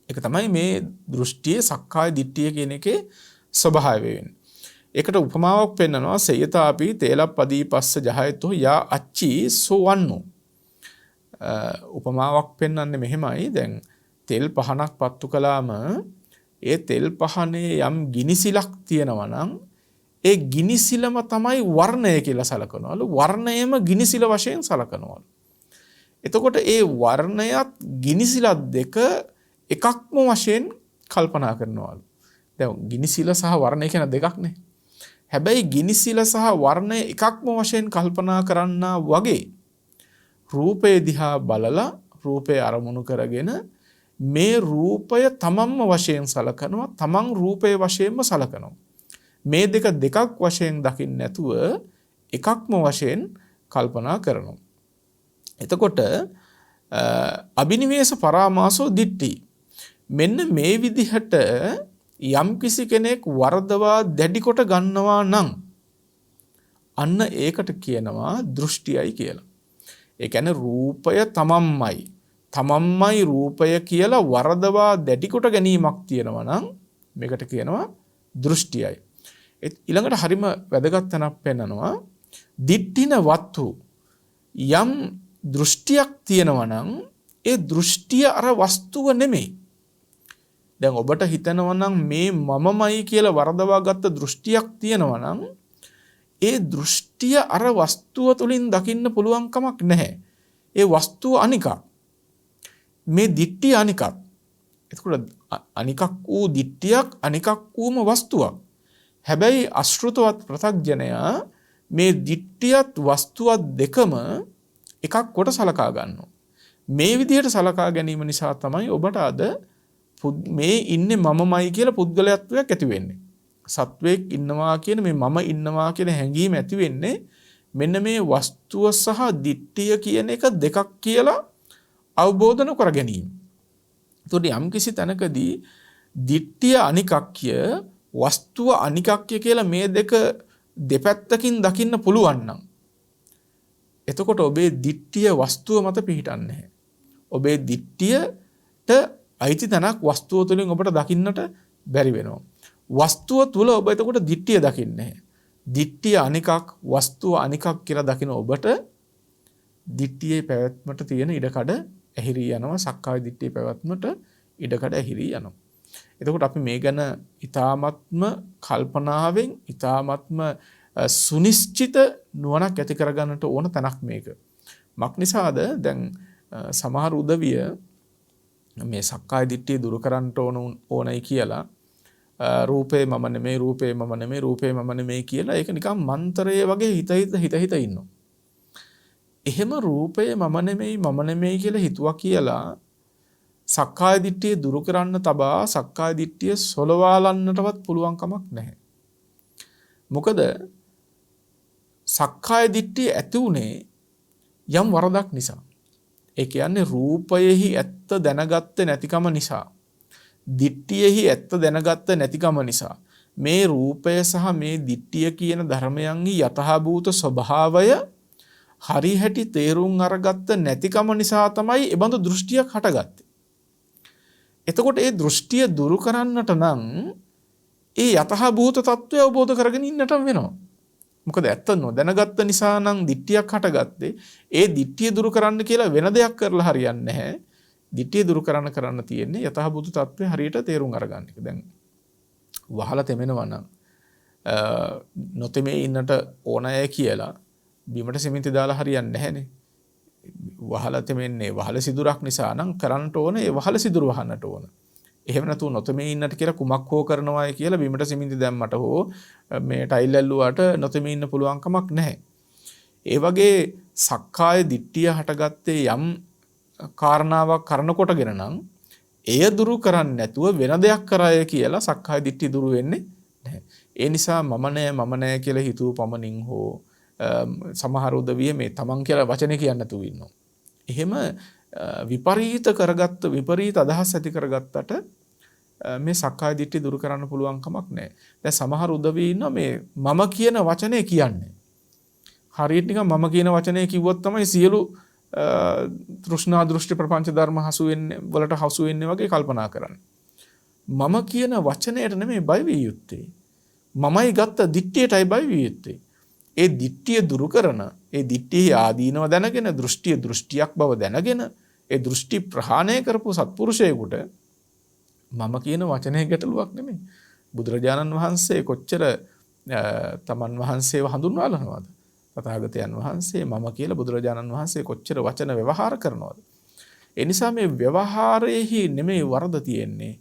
ඒක තමයි මේ දෘෂ්ටියේ සක්කාය දිට්ඨිය කියන එකේ ස්වභාවය වෙන්නේ. ඒකට උපමාවක් පෙන්නනවා සේයතාපි තේලප්පදී පස්ස ජහයතෝ යා අච්චි සෝවන්නෝ. උපමාවක් පෙන්වන්නේ මෙහෙමයි. දැන් තෙල් පහනක් පත්තු කළාම ඒ තෙල් පහනේ යම් ගිනිසිලක් තියෙනවා නම් ඒ ගිනිසිලම තමයි වර්ණය කියලා සලකනවලු. වර්ණයම ගිනිසිල වශයෙන් සලකනවලු. එතකොට ඒ වර්ණයත් ගිනිසිලත් දෙක එකක්ම වශයෙන් කල්පනා කරනවලු. දැන් ගිනිසිල සහ වර්ණය කියන දෙකක් නේ. හැබැයි ගිනිසිල සහ වර්ණය එකක්ම වශයෙන් කල්පනා කරන්නා වගේ රූපය දිහා බලලා රූපය අරමුණු කරගෙන මේ රූපය තමන්ම වශයෙන් සලකනවා, තමන් රූපය වශයෙන්ම සලකනවා. මේ දෙකක් වශයෙන් දකින්න නැතුව එකක්ම වශයෙන් කල්පනා කරනවා. එතකොට අබිනිවේෂ පරාමාසෝ දිට්ඨි. මෙන්න මේ විදිහට යම්කිසි කෙනෙක් වරදවා දැඩි කොට ගන්නවා නම් අන්න ඒකට කියනවා දෘෂ්ටියයි කියලා. ඒ කියන්නේ රූපය තමන්මයි රූපය කියලා වරදවා දැඩි කොට ගැනීමක් තියෙනවා නම් මේකට කියනවා දෘෂ්ටියයි. ඊළඟට හරිම වැදගත් තැනක් පෙන්නනවා. දිට්ඨින වත්තු, යම් දෘෂ්ටියක් තියෙනවා නම් ඒ දෘෂ්ටිය අර වස්තුව නෙමෙයි. දැන් ඔබට හිතෙනවා නම් මේ මමමයි කියලා වරදවා ගත්ත දෘෂ්ටියක් තියෙනවා නම් ඒ දෘෂ්ටිය අර වස්තුව තුලින් දකින්න පුළුවන් කමක් නැහැ. ඒ වස්තුව අනිකක්. මේ දිට්ඨිය අනිකක්. එතකොට අනිකක් වූ දිට්ඨියක් අනිකක් වූම වස්තුවක්. හැබැයි අශෘතවත් ප්‍රත්‍යඥයා මේ දිට්ඨියත් වස්තුවත් දෙකම එකක් කොට සලකා ගන්නවා. මේ විදිහට සලකා ගැනීම නිසා තමයි ඔබට අද මේ ඉන්නේ මමමයි කියලා පුද්ගලයත්වයක් ඇති වෙන්නේ. සත්වයක් ඉන්නවා කියන මේ මම ඉන්නවා කියන හැඟීම ඇති වෙන්නේ මෙන්න මේ වස්තුව සහ දිට්ඨිය කියන එක දෙකක් කියලා අවබෝධ නොකර ගැනීම. එතකොට යම්කිසි තැනකදී දිට්ඨිය අනිකක්ය වස්තුව අනිකක්ය කියලා මේ දෙක දෙපැත්තකින් දකින්න පුළුවන් නම් එතකොට ඔබේ දිට්ඨිය වස්තුව මත පිහිටන්නේ නැහැ. ඔබේ දිට්ඨියට අයිති තැනක් වස්තුව තුළින් ඔබට දකින්නට බැරි වෙනවා. වස්තුව තුළ ඔබ එතකොට දිට්ඨිය දකින්නේ නැහැ. දිට්ඨිය අනිකක් වස්තුව අනිකක් කියලා දකින ඔබට දිට්ඨියේ පැවැත්මට තියෙන ඉඩකඩ ඇහිරී යනවා. සක්කාය දිට්ඨියේ පැවැත්මට ඉඩකඩ ඇහිරී යනවා. එතකොට අපි මේ ගැන ඊ타ත්ම කල්පනාවෙන් ඊ타ත්ම සුනිශ්චිත නුවණක් ඇති කරගන්නට ඕන තැනක් මේක. මක් නිසාද දැන් සමහර උදවිය මේ සක්කාය දිට්ඨිය දුරු කරන්න ඕනයි කියලා රූපේ මම නෙමෙයි රූපේ මම නෙමෙයි රූපේ මම නෙමෙයි කියලා ඒක නිකන් මන්ත්‍රය වගේ හිත ඉන්නවා. එහෙම රූපය මම නෙමෙයි කියලා හිතුවා කියලා සක්කාය දිට්ඨිය දුරු කරන්න තබා සක්කාය දිට්ඨිය සොලවාලන්නටවත් පුළුවන් කමක් නැහැ. මොකද සක්කාය දිට්ඨිය ඇති උනේ යම් වරදක් නිසා. ඒ කියන්නේ රූපයෙහි ඇත්ත දැනගත්තේ නැතිකම නිසා. දිට්ඨියෙහි ඇත්ත දැනගත්තේ නැතිකම නිසා. මේ රූපය සහ මේ දිට්ඨිය කියන ධර්මයන්හි යථාභූත ස්වභාවය හරි හැටි තේරුම් අරගත්ත නැතිකම නිසා තමයි ඒ බඳු දෘෂ්ටියක් හටගත්තේ. එතකොට ඒ දෘෂ්ටිය දුරු කරන්නට නම් ඒ යථාභූත తත්වය අවබෝධ කරගෙන ඉන්නට වෙනවා. මොකද ඇත්ත නොදැනගත්ත නිසා නම් දිට්ඨියක් හටගත්තේ. ඒ දිට්ඨිය දුරු කරන්න කියලා වෙන දෙයක් කරලා හරියන්නේ නැහැ. දිට්ඨිය දුරු කරන්න තියෙන්නේ යථාභූත తත්වය හරියට තේරුම් අරගන්න එක. දැන් වහලා තෙමෙනවා නම් නොතෙමේ ඉන්නට ඕනෑ කියලා බිමට සිමෙන්ති දාලා හරියන්නේ නැහැනේ. වහලා තෙමෙන්නේ වහල සිදුරක් නිසා නම් කරන්නට ඕන ඒ වහල සිදුර වහන්නට ඕන. එහෙම නැතුව නොතෙමේ ඉන්නට කියලා කුමක් හෝ කරනවායි කියලා බිමට සිමෙන්ති දැම්මට හෝ මේ ටයිල් ඇල්ලුවාට නොතෙමේ ඉන්න පුළුවන් කමක් නැහැ. ඒ වගේ සක්කාය දිට්ඨිය හටගත්තේ යම් කාරණාවක් කරන කොටගෙන නම් එය දුරු කරන්නේ නැතුව වෙන දෙයක් කරාය කියලා සක්කාය දිට්ඨිය දුරු වෙන්නේ නැහැ. ඒ නිසා මම නෑ කියලා හිතුව පමණින් හෝ සමහර උදවිය මේ තමන් කියලා වචනේ කියන්න නැතුව ඉන්නවා. එහෙම විපරීත කරගත්ත විපරීත අදහස් ඇති කරගත්තට මේ සක්කාය දිට්ඨිය දුරු කරන්න පුළුවන් කමක් නැහැ. දැන් සමහර උදවිය ඉන්නවා මේ මම කියන වචනේ කියන්නේ. හරියට නිකන් මම කියන වචනේ කිව්වොත් තමයි සියලු තෘෂ්ණා දෘෂ්ටි ප්‍රපංච ධර්ම හසු වෙන්නේ වලට හසු වෙන්නේ වගේ කල්පනා කරන්නේ. මම කියන වචනයට නෙමෙයි බය විය යුත්තේ. මමයි ගත්ත දිට්ඨියටයි බය විය යුත්තේ. ඒ දිට්ඨිය දුරු කරන ඒ දිට්ඨිය ආදීනව දැනගෙන දෘෂ්ටිය දෘෂ්ටියක් බව දැනගෙන ඒ දෘෂ්ටි ප්‍රහාණය කරපු සත්පුරුෂයෙකුට මම කියන වචනේ ගැටලුවක් නෙමෙයි. බුදුරජාණන් වහන්සේ කොච්චර තමන් වහන්සේව හඳුන්වලනවද? තථාගතයන් වහන්සේ මම කියලා බුදුරජාණන් වහන්සේ කොච්චර වචන ව්‍යවහාර කරනවද? ඒ නිසා මේ ව්‍යවහාරයේහි නෙමෙයි වරද තියෙන්නේ.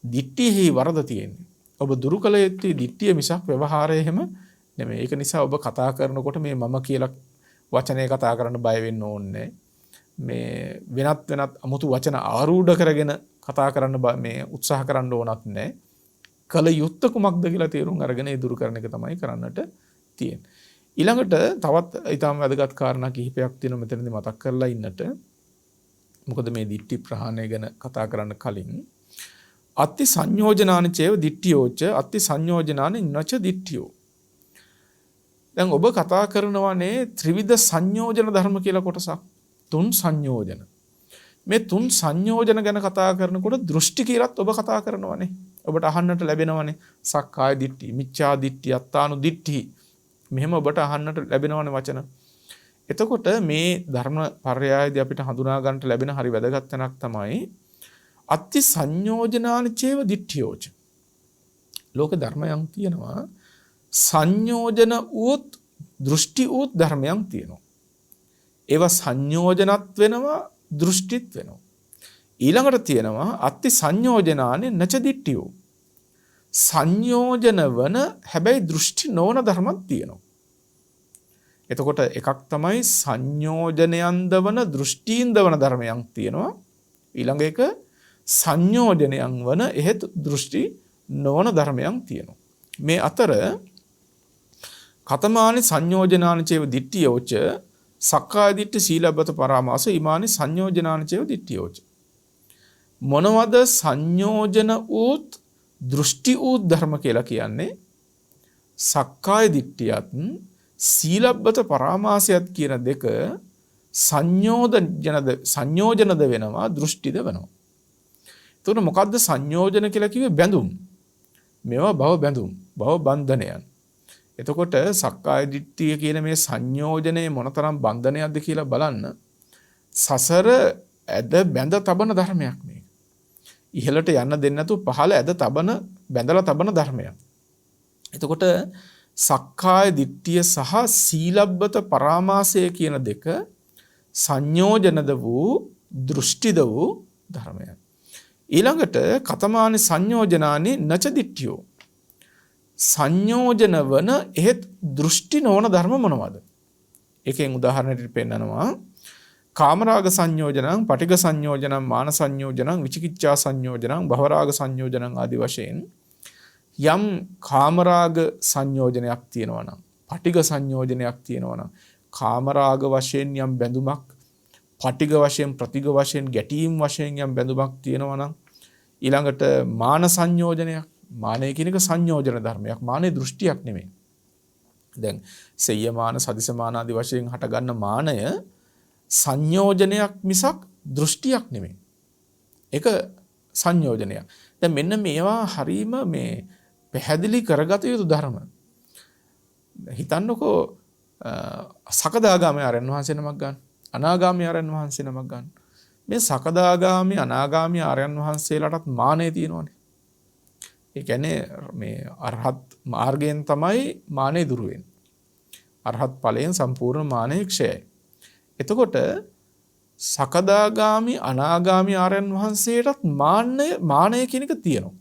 දිට්ඨියෙහි වරද තියෙන්නේ. ඔබ දුරු කළ යුත්තේ දිට්ඨිය මිසක් ව්‍යවහාරය එහෙම නෙමෙයි. ඒක නිසා ඔබ කතා කරනකොට මේ මම කියලා වචනේ කතා කරන්න බය වෙන්න ඕනේ. මේ වෙනත් අමුතු වචන ආරූඪ කරගෙන කතා කරන්න මේ උත්සාහ කරන්න ඕනත් නැහැ. කල යුත්ත කුමක්ද කියලා තේරුම් අරගෙන ඒ දුරු කරන එක තමයි කරන්නට තියෙන්නේ. ඊළඟට තවත් ඊටම වැදගත් කාරණා කිහිපයක් තියෙනවා මෙතනදී මතක් කරලා ඉන්නට. මොකද මේ දිට්ඨි ප්‍රහාණය ගැන කතා කරන්න කලින් අත්ති සංයෝජනානි චේව දිට්ඨියෝච අත්ති සංයෝජනානි නච දිට්ඨියෝ. දැන් ඔබ කතා කරනවානේ ත්‍රිවිධ සංයෝජන ධර්ම කියලා කොටසක්. තුන් සංයෝජන. මේ තුන් සංයෝජන ගැන කතා කරනකොට දෘෂ්ටි කියලාත් ඔබ කතා කරනවානේ. ඔබට අහන්නට ලැබෙනවානේ සක්කාය දිට්ඨි, මිච්ඡා දිට්ඨි, අත්තානු දිට්ඨි. මෙහෙම ඔබට අහන්නට ලැබෙනවානේ වචන. එතකොට මේ ධර්ම පර්යායදී අපිට හඳුනා ගන්නට ලැබෙන හරි වැදගත් තැනක් තමයි අත්ති සංයෝජනානි චේව දිට්ඨියෝච. ලෝක ධර්මයන් තියෙනවා සංයෝජන වූත් දෘෂ්ටි වූත් ධර්මයන් තියෙනවා. ඒවා සංයෝජනත් වෙනවා දෘෂ්ටිත් වෙනවා. ඊළඟට තියෙනවා අත්ති සංයෝජනානි නච දිට්ඨියෝ. සංයෝජන වන හැබැයි දෘෂ්ටි නොවන ධර්මයක් තියෙනවා. එතකොට එකක් තමයි සංයෝජනයන් දවන දෘෂ්ටීන් දවන ධර්මයන් තියෙනවා. ඊළඟ එක සංයෝජනයන් වන එහෙත් දෘෂ්ටි නොවන ධර්මයන් තියෙනවා. මේ අතර කතමානි සංයෝජනානි චේව දිට්ඨියෝච සක්කාය දිට්ඨි සීලබ්බත පරාමාස ඉමානි සංයෝජනානි චේව දිට්ඨියෝච. මොනවද සංයෝජන ඌත් දෘෂ්ටි ඌත් ධර්ම කියලා කියන්නේ? සක්කාය දිට්ඨියත් සීලබ්බත පරාමාසයත් කියන දෙක සංයෝජනද වෙනවා දෘෂ්ටිද වෙනවා. එතකොට මොකද්ද සංයෝජන කියලා කිව්වේ? බැඳුම්. මේවා භව බැඳුම්, භව බන්ධනයන්. එතකොට සක්කාය දිට්ඨිය කියන මේ සංයෝජනයේ මොනතරම් බන්ධනයක්ද කියලා බලන්න. සසර ඇද බැඳ තබන ධර්මයක් මේක. ඉහළට යන්න දෙන්නේ නැතුව පහළ ඇද තබන බැඳලා තබන ධර්මයක්. එතකොට සක්කාය දිට්ඨිය සහ සීලබ්බත පරාමාසය කියන දෙක සංයෝජනද වූ දෘෂ්ටිද වූ ධර්මයන්. ඊළඟට කතමානි සංයෝජනානි නච දිට්ඨියෝ. සංයෝජන වන එහෙත් දෘෂ්ටි නොවන ධර්ම මොනවද? එකෙන් උදාහරණයක් පෙන්නනවා. කාමරාග සංයෝජනං, පටිඝ සංයෝජනං, මාන සංයෝජනං, විචිකිච්ඡා සංයෝජනං, භවරාග සංයෝජනං ආදී වශයෙන් යම් කාමරාග සංයෝජනයක් තියෙනවා නම්, පටිඝ සංයෝජනයක් තියෙනවා නම්, කාමරාග වශයෙන් යම් බැඳුමක්, පටිඝ වශයෙන් ප්‍රතිඝ වශයෙන් ගැටීම් වශයෙන් යම් බැඳුමක් තියෙනවා නම්, ඊළඟට මාන සංයෝජනයක්, මානය කියන එක සංයෝජන ධර්මයක්, මානේ දෘෂ්ටියක් නෙමෙයි. දැන් සෙය්‍යමාන, සදිසමාන ආදී වශයෙන් හටගන්න මානය සංයෝජනයක් මිසක් දෘෂ්ටියක් නෙමෙයි. ඒක සංයෝජනයක්. දැන් මෙන්න මේවා හරීම මේ පැහැදිලි කරගත යුතු ධර්ම. හිතන්නකෝ සකදාගාමී ආරයන් වහන්සේ නමක් ගන්න, අනාගාමී ආරයන් වහන්සේ නමක් ගන්න. මේ සකදාගාමී අනාගාමී ආරයන් වහන්සේලාටත් මානෙ තියෙනවානේ. ඒ කියන්නේ මේ අරහත් මාර්ගයෙන් තමයි මානෙ දුරු වෙන්නේ. අරහත් ඵලයෙන් සම්පූර්ණ මානෙ ක්ෂයයි. එතකොට සකදාගාමි අනාගාමි ආරයන් වහන්සේටත් මානය කියන එක තියෙනවා.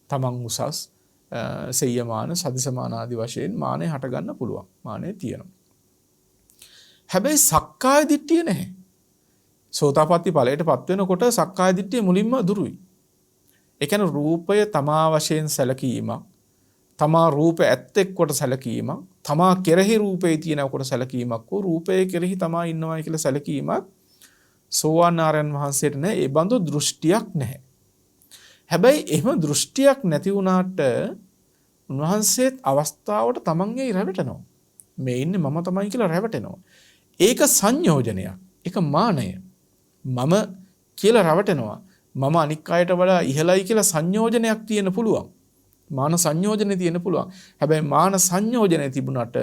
තමන් උසස් සෙය්‍යමාන, සදිසමාන ආදී වශයෙන් මානය හටගන්න පුළුවන්. මානය තියෙනවා. හැබැයි සක්කාය දිට්ඨිය නැහැ. සෝතාපට්ටි ඵලයට පත් වෙනකොට සක්කාය දිට්ඨිය මුලින්ම දුරුයි. ඒ කියන්නේ රූපය තමා වශයෙන් සැලකීමක්, තමා රූප ඇත්තෙක් කොට සැලකීමක්, තමා කෙරෙහි රූපේ තියෙනකොට සැලකීමක්, රූපය කෙරෙහි තමා ඉන්නවා කියලා සැලකීමක් සෝවාන් ආරයන් වහන්සේට නෑ. ඒ බඳු දෘෂ්ටියක් නැහැ. හැබැයි එහෙම දෘෂ්ටියක් නැති වුණාට උන්වහන්සේත් අවස්ථාවට තමන්ගේ රැවටෙනවා. මේ ඉන්නේ මම තමයි කියලා රැවටෙනවා. ඒක සංයෝජනයක්. ඒක මානය. මම කියලා රැවටෙනවා. මම අනික් අයට වඩා ඉහළයි කියලා සංයෝජනයක් තියෙන පුළුවන්. මාන සංයෝජනේ තියෙන පුළුවන්. හැබැයි මාන සංයෝජනේ තිබුණාට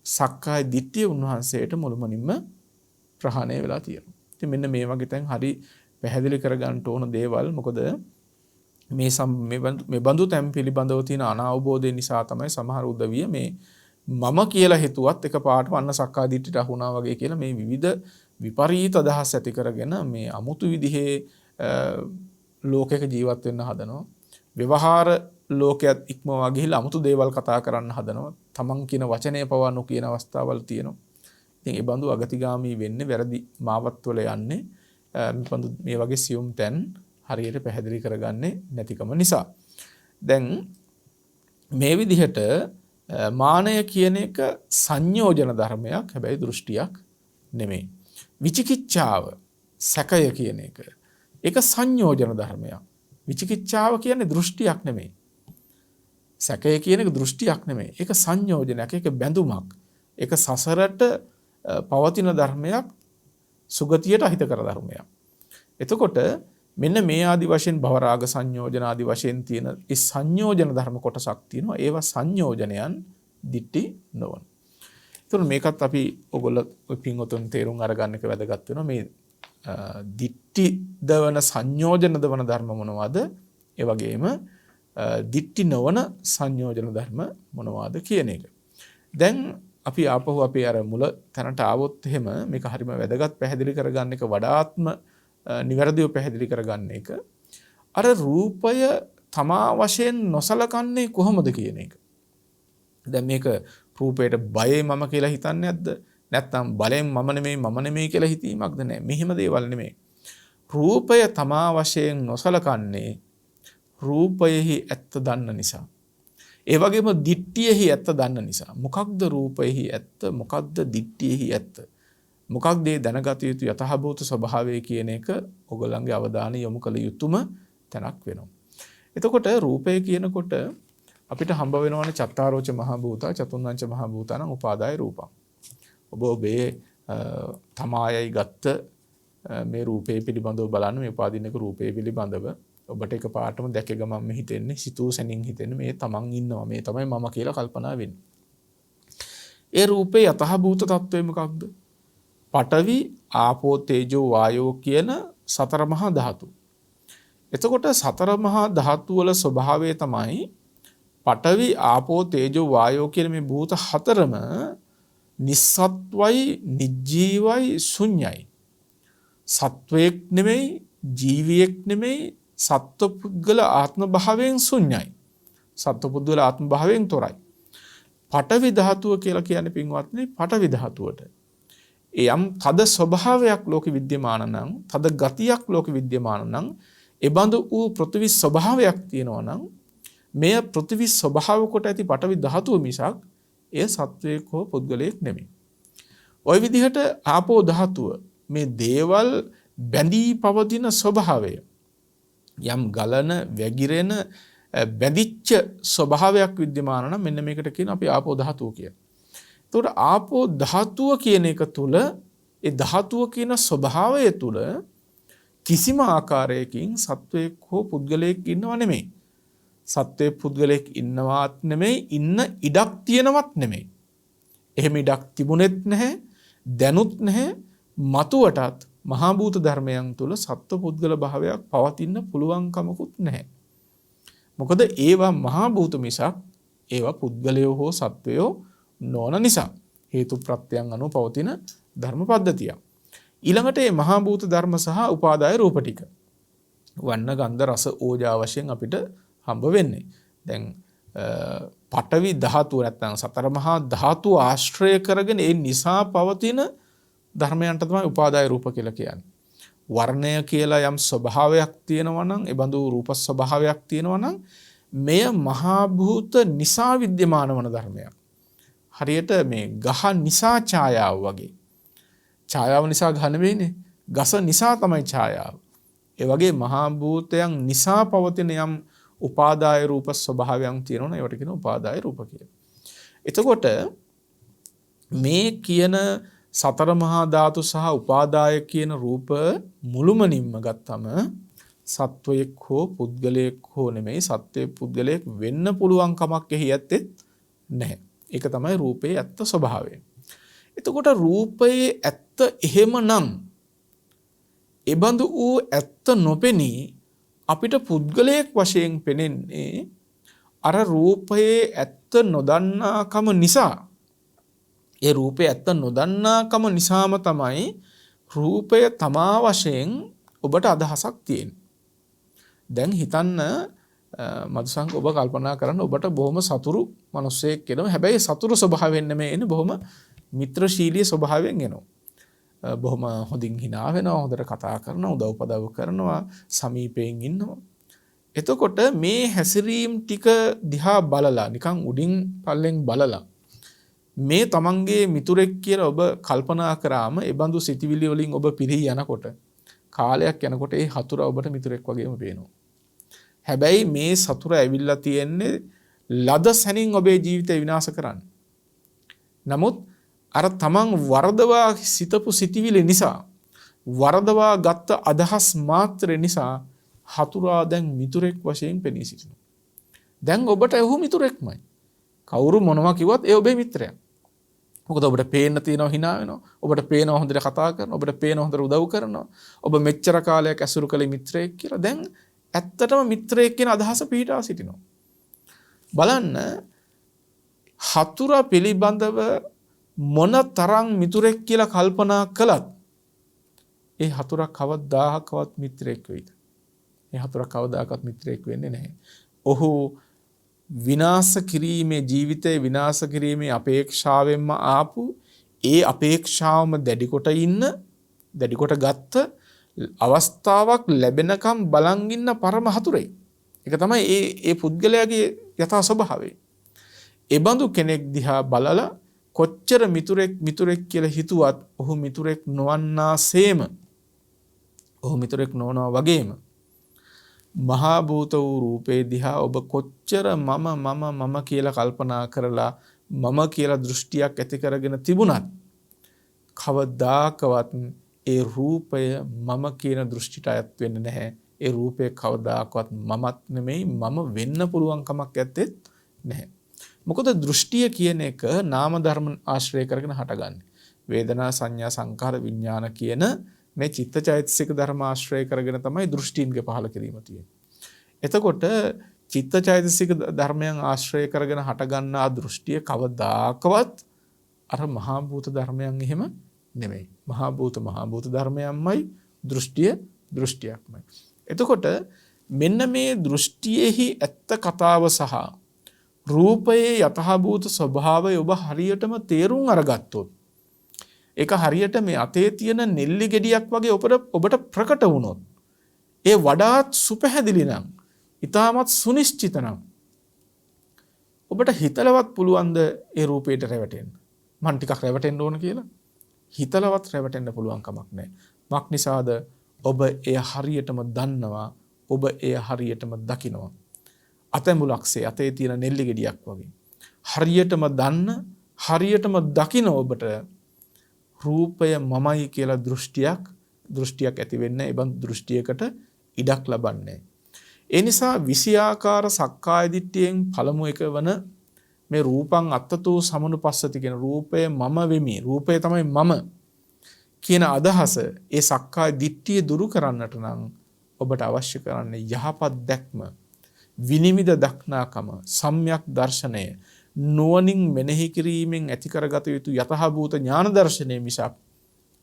සක්කාය දිට්ඨිය උන්වහන්සේට මුළුමනින්ම ප්‍රහාණය වෙලා තියෙනවා. ඉතින් මෙන්න මේ වගේ තැන් හරි පැහැදිලි කරගන්න ඕන දේවල්. මොකද මේ බඳු තැන් පිළිබඳව තියෙන අනාවබෝධය නිසා තමයි සමහර උදවිය මේ මම කියලා හිතුවත් එකපාරට අන්න සක්කාය දිට්ඨියට අහුණා වගේ කියලා මේ විවිධ විපරීත අදහස් ඇති කරගෙන මේ අමුතු විදිහේ ලෝකයක ජීවත් වෙන්න හදනවා. ව්‍යවහාර ලෝකයක් ඉක්මවා ගිහිල්ලා 아무තු දේවල් කතා කරන්න හදනවා. තමන් කියන වචනය පවා නොකියන අවස්ථාවල් තියෙනවා. ඉතින් ඒ බඳු අගතිගාමී වෙන්නේ වැරදි මාවත් වල යන්නේ මේ වගේ සියුම් තැන් හරියට පැහැදිලි කරගන්නේ නැතිකම නිසා. දැන් මේ විදිහට මානය කියන එක සංයෝජන ධර්මයක්, හැබැයි දෘෂ්ටියක් නෙමෙයි. විචිකිච්ඡාව, සැකය කියන එක ඒක සංයෝජන ධර්මයක්. විචිකිච්ඡාව කියන්නේ දෘෂ්ටියක් නෙමෙයි. සැකය කියන එක දෘෂ්ටියක් නෙමෙයි. ඒක සංයෝජනයක්, ඒක බැඳුමක්. ඒක සසරට පවතින ධර්මයක්, සුගතියට අහිතකර ධර්මයක්. එතකොට මෙන්න මේ ආදි වශයෙන් භවරාග සංයෝජන ආදි වශයෙන් තියෙන ඒ සංයෝජන ධර්ම කොටසක් තියෙනවා. ඒවා සංයෝජනයන් දිට්ටි නොවන. ඒතර මේකත් අපි ඔයගොල්ලෝ පින්වතුන් තේරුම් අරගන්න එක වැදගත් වෙනවා. මේ දිට්ටි දවන සංයෝජන දවන ධර්ම මොනවද? ඒ වගේම දිට්ටි නොවන සංයෝජන ධර්ම මොනවද කියන එක. දැන් අපි ආපහු අපේ අර මුල තැනට ආවොත් එහෙම මේක හරිම වැදගත් පැහැදිලි කරගන්න එක වඩාත්ම නිවැරදිව පැහැදිලි කරගන්න එක. අර රූපය තමා වශයෙන් නොසලකන්නේ කොහොමද කියන එක. දැන් මේක රූපයට බයයි මම කියලා හිතන්නේ නැද්ද? නැත්නම් බලෙන් මම නෙමෙයි කියලා හිතීමක්ද? නැහැ. මෙහෙම දේවල් නෙමෙයි. රූපය තමා වශයෙන් නොසලකන්නේ රූපයෙහි ඇත්ත දන්න නිසා. ඒ වගේම දිට්ඨියෙහි ඇත්ත දන්න නිසා. මොකක්ද රූපයෙහි ඇත්ත? මොකක්ද දිට්ඨියෙහි ඇත්ත? මොකක්ද මේ දැනගත යුතු යථාභූත ස්වභාවය කියන එක ඔයගොල්ලන්ගේ අවධානය යොමු කළ යුතුම තැනක් වෙනවා. එතකොට රූපය කියනකොට අපිට හම්බ වෙනවනේ චත්තාරෝච මහ භූතා චතුර්ණංච මහ භූතානං උපාදාය රූපං. ඔබ ඔබේ තමායයි ගත්ත මේ රූපේ පිළිබඳව බලන්න, මේ උපාදිනක රූපේ පිළිබඳව ඔබට එක පාටම දැක ගමන් හිතෙන්නේ, සිතූ සැනින් හිතෙන්නේ මේ තමන් ඉන්නවා, මේ තමයි මම කියලා කල්පනා වෙන්නේ. ඒ රූපේ යථාභූත තත්වය මොකක්ද? පඨවි ආපෝ තේජෝ වායෝ කියන සතර මහා ධාතු. එතකොට සතර මහා ධාතු වල ස්වභාවය තමයි පඨවි ආපෝ තේජෝ වායෝ කියන මේ භූත හතරම නිස්සත්වයි, නිජීවයි, ශුන්‍යයි. සත්වයක් නෙමෙයි, ජීවියෙක් නෙමෙයි, සත්වපුද්ගල ආත්ම භාවයෙන් ශුන්‍යයි. සත්වපුද්ගල ආත්ම භාවයෙන් තොරයි. පඨවි ධාතුව කියලා කියන්නේ පින්වත්නි, පඨවි ධාතුවට යම් තද ස්වභාවයක් ලෝකෙ විද්‍යමාන නම්, තද ගතියක් ලෝකෙ විද්‍යමාන නම්, එබඳු වූ පෘථිවි ස්වභාවයක් තියෙනවා නම්, මෙය පෘථිවි ස්වභාව කොට ඇති පඨවි ධාතුව මිසක් එය සත්වයක් හෝ පුද්ගලයෙක් නෙමෙයි. ওই විදිහට ආපෝ ධාතුව මේ දේවල් බැඳී පවතින ස්වභාවය, යම් ගලන, වැగిරෙන, බැඳිච්ච ස්වභාවයක් විද්‍යමාන නම් මෙන්න මේකට කියන අපි ආපෝ ධාතුව කියලා. එතකොට ආපෝ ධාතුව කියන එක තුල, ඒ ධාතුව කියන ස්වභාවය තුල කිසිම ආකාරයකින් සත්වයක් හෝ පුද්ගලයෙක් ඉන්නව නෙමෙයි. සත්වයක් පුද්ගලයෙක් ඉන්නවත් නෙමෙයි, ඉන්න ඉඩක් තියෙනවත් නෙමෙයි. එහෙම ඉඩක් තිබුණෙත් නැහැ, දැනුත් නැහැ, මතුවටත් මහා භූත ධර්මයන් තුල සත්ව පුද්ගල භාවයක් පවතින්න පුළුවන් කමකුත් නැහැ. මොකද ඒවා මහා භූත මිසක් ඒවා පුද්ගලයෝ හෝ සත්වයෝ නොවන නිසා. හේතු ප්‍රත්‍යයන් අනුව පවතින ධර්ම පද්ධතිය. ඊළඟට මේ මහා භූත ධර්ම සහ උපාදාය රූප ටික වන්න ගන්ධ රස ඕජා වශයෙන් අපිට හම්බ වෙන්නේ. දැන් පඨවි ධාතුව නැත්නම් සතර මහා ධාතු ආශ්‍රය කරගෙන ඒ නිසා පවතින ධර්මයන්ට තමයි උපාදාය රූප කියලා කියන්නේ. වර්ණය කියලා යම් ස්වභාවයක් තියෙනවා නම්, ඒ බඳු රූප ස්වභාවයක් තියෙනවා නම්, මෙය මහා භූත නිසා විද්‍යමාන වන ධර්මයක්. හරියට මේ ගහ නිසා ඡායාව වගේ. ඡායාව නිසා ගහ නෙවෙයිනේ. ගස නිසා තමයි ඡායාව. ඒ වගේ මහා භූතයන් නිසා පවතින යම් උපාදාය රූප ස්වභාවයන් තියෙනවා නම් ඒවට කියන උපාදාය රූප කියලා. එතකොට මේ කියන සතර මහා ධාතු සහ උපාදාය කියන රූප මුළුමනින්ම ගත්තම සත්වයක් හෝ පුද්ගලයෙක් හෝ නෙමෙයි, සත්වයක් පුද්ගලයෙක් වෙන්න පුළුවන් කමක් එහි ඇත්තේ නැහැ. ඒක තමයි රූපේ ඇත්ත ස්වභාවය. එතකොට රූපයේ ඇත්ත එහෙමනම් එබඳු වූ ඇත්ත නොපෙනී අපිට පුද්ගලයෙක් වශයෙන් පෙනෙන්නේ අර රූපයේ ඇත්ත නොදන්නාකම නිසා. ඒ රූපේ ඇත්ත නොදන්නාකම නිසාම තමයි රූපය තමා වශයෙන් ඔබට අදහසක් තියෙන්නේ. දැන් හිතන්න මදුසංග ඔබ කල්පනා කරන්න ඔබට බොහොම සතුරු මිනිස්සෙක් වෙනවා. හැබැයි සතුරු ස්වභාවයෙන් නෙමෙයි එන්නේ, බොහොම මිත්‍රශීලී ස්වභාවයෙන් එනවා. බොහොම හොඳින් hina වෙනවා, හොඳට කතා කරනවා, උදව්පදව් කරනවා, සමීපයෙන් ඉන්නවා. එතකොට මේ හැසිරීම් ටික දිහා බලලා නිකන් උඩින් පල්ලෙන් බලලා මේ තමන්ගේ මිතුරෙක් කියලා ඔබ කල්පනා කරාම ඒ බඳු සිතිවිලි වලින් ඔබ පිරී යනකොට කාලයක් යනකොට ඒ හතුර ඔබට මිතුරෙක් වගේම පේනවා. හැබැයි මේ සතුර ඇවිල්ලා තියෙන්නේ ලද සැනින් ඔබේ ජීවිතය විනාශ කරන්න. නමුත් අර තමන් වරදවා සිතපු සිතිවිලි නිසා, වරදවා ගත්ත අදහස් මාත්‍රේ නිසා හතුරා දැන් මිතුරෙක් වශයෙන් පෙනී සිටිනවා. දැන් ඔබට ඔහු මිතුරෙක්මයි. කවුරු මොනවා කිව්වත් ඒ ඔබේ මිත්‍රයා. මොකද ඔබට පේන්න තියෙනවා, hina වෙනවා. ඔබට පේනවා හොඳට කතා කරනවා. ඔබට පේනවා හොඳට උදව් කරනවා. ඔබ මෙච්චර කාලයක් ඇසුරු කළේ මිත්‍රයෙක් කියලා. දැන් ඇත්තටම මිත්‍රයෙක් කියන අදහස පිටා සිටිනවා. බලන්න, හතුරා පිළිබඳව මොන තරම් මිතුරෙක් කියලා කල්පනා කළත් ඒ හතුරා කවදාකවත් මිත්‍රයෙක් වෙයිද? ඒ හතුරා කවදාකවත් මිත්‍රයෙක් වෙන්නේ නැහැ. ඔහු විනාශ කිරීමේ, ජීවිතේ විනාශ කිරීමේ අපේක්ෂාවෙන්ම ආපු, ඒ අපේක්ෂාවම දැඩි කොට ගත්ත අවස්ථාවක් ලැබෙනකම් බලන් ඉන්න පරම හතුරේ. ඒක තමයි ඒ පුද්ගලයාගේ යථා ස්වභාවය. ඒ බඳු කෙනෙක් දිහා බලලා කොච්චර මිතුරෙක් කියලා හිතුවත් ඔහු මිතුරෙක් නොවන්නාseම, ඔහු මිතුරෙක් නොවනවා වගේම මහා භූත වූ රූපේ දිහා ඔබ කොච්චර මම කියලා කල්පනා කරලා මම කියලා දෘෂ්ටියක් ඇති කරගෙන තිබුණත් කවදාකවත් ඒ රූපය මම කියන දෘෂ්ටියට අයත් වෙන්නේ නැහැ. ඒ රූපය කවදාකවත් මමත් නෙමෙයි, මම වෙන්න පුළුවන් කමක් ඇත්තෙත් නැහැ. මොකද දෘෂ්ටිය කියන එක නාම ධර්ම ආශ්‍රය කරගෙන හටගන්නේ. වේදනා, සංඥා, සංකාර, විඥාන කියන මේ චිත්තචෛතසික ධර්ම ආශ්‍රය කරගෙන තමයි දෘෂ්ටීන්ගේ පහළ කිරීම තියෙන්නේ. එතකොට චිත්තචෛතසික ධර්මයන් ආශ්‍රය කරගෙන හටගන්නා දෘෂ්ටිය කවදාකවත් අර මහා භූත ධර්මයන් එහෙම නෙමෙයි. මහා භූත ධර්මයන්මයි, දෘෂ්ටිය දෘෂ්ටියක්මයි. එතකොට මෙන්න මේ දෘෂ්ටියෙහි ඇත්ත කතාව සහ රූපයේ යථාභූත ස්වභාවය ඔබ හරියටම තේරුම් අරගත්තොත්, ඒක හරියට මේ අතේ තියෙන නෙල්ලි ගෙඩියක් වගේ ඔබට ප්‍රකට වුණොත්, ඒ වඩාත් සුපැහැදිලි නම්, ඊටමත් සුනිශ්චිත නම්, ඔබට හිතලවත් පුළුවන්ද ඒ රූපයට රැවටෙන්න? මං ටිකක් රැවටෙන්න ඕන කියලා හිතලවත් රැවටෙන්න පුළුවන් කමක් නැහැ. මක් නිසාද? ඔබ එය හරියටම දන්නවා, ඔබ එය හරියටම දකිනවා. අතැඹුලක්සේ අතේ තියෙන නෙල්ලි ගෙඩියක් වගේ හරියටම දන්න, හරියටම දකින ඔබට රූපය මමයි කියලා දෘෂ්ටියක් ඇති වෙන්නේ. ඒ බඳු දෘෂ්ටියකට ඉඩක් ලබන්නේ. ඒ නිසා විෂයාකාර සක්කාය දිට්ඨියෙන් පළමු එක වන මේ රූපං අත්තතෝ සමනුපස්සති කියන රූපය මම වෙමි, රූපය තමයි මම කියන අදහස, ඒ සක්කාය දිට්ඨිය දුරු කරන්නට නම් ඔබට අවශ්‍ය කරන්නේ යහපත් දැක්ම, විනිවිද දක්නාකම, සම්‍යක් දර්ශනය, නුවණින් මෙනෙහි කිරීමෙන් ඇති කරගත යුතු යථාභූත ඥාන දර්ශනය මිසක්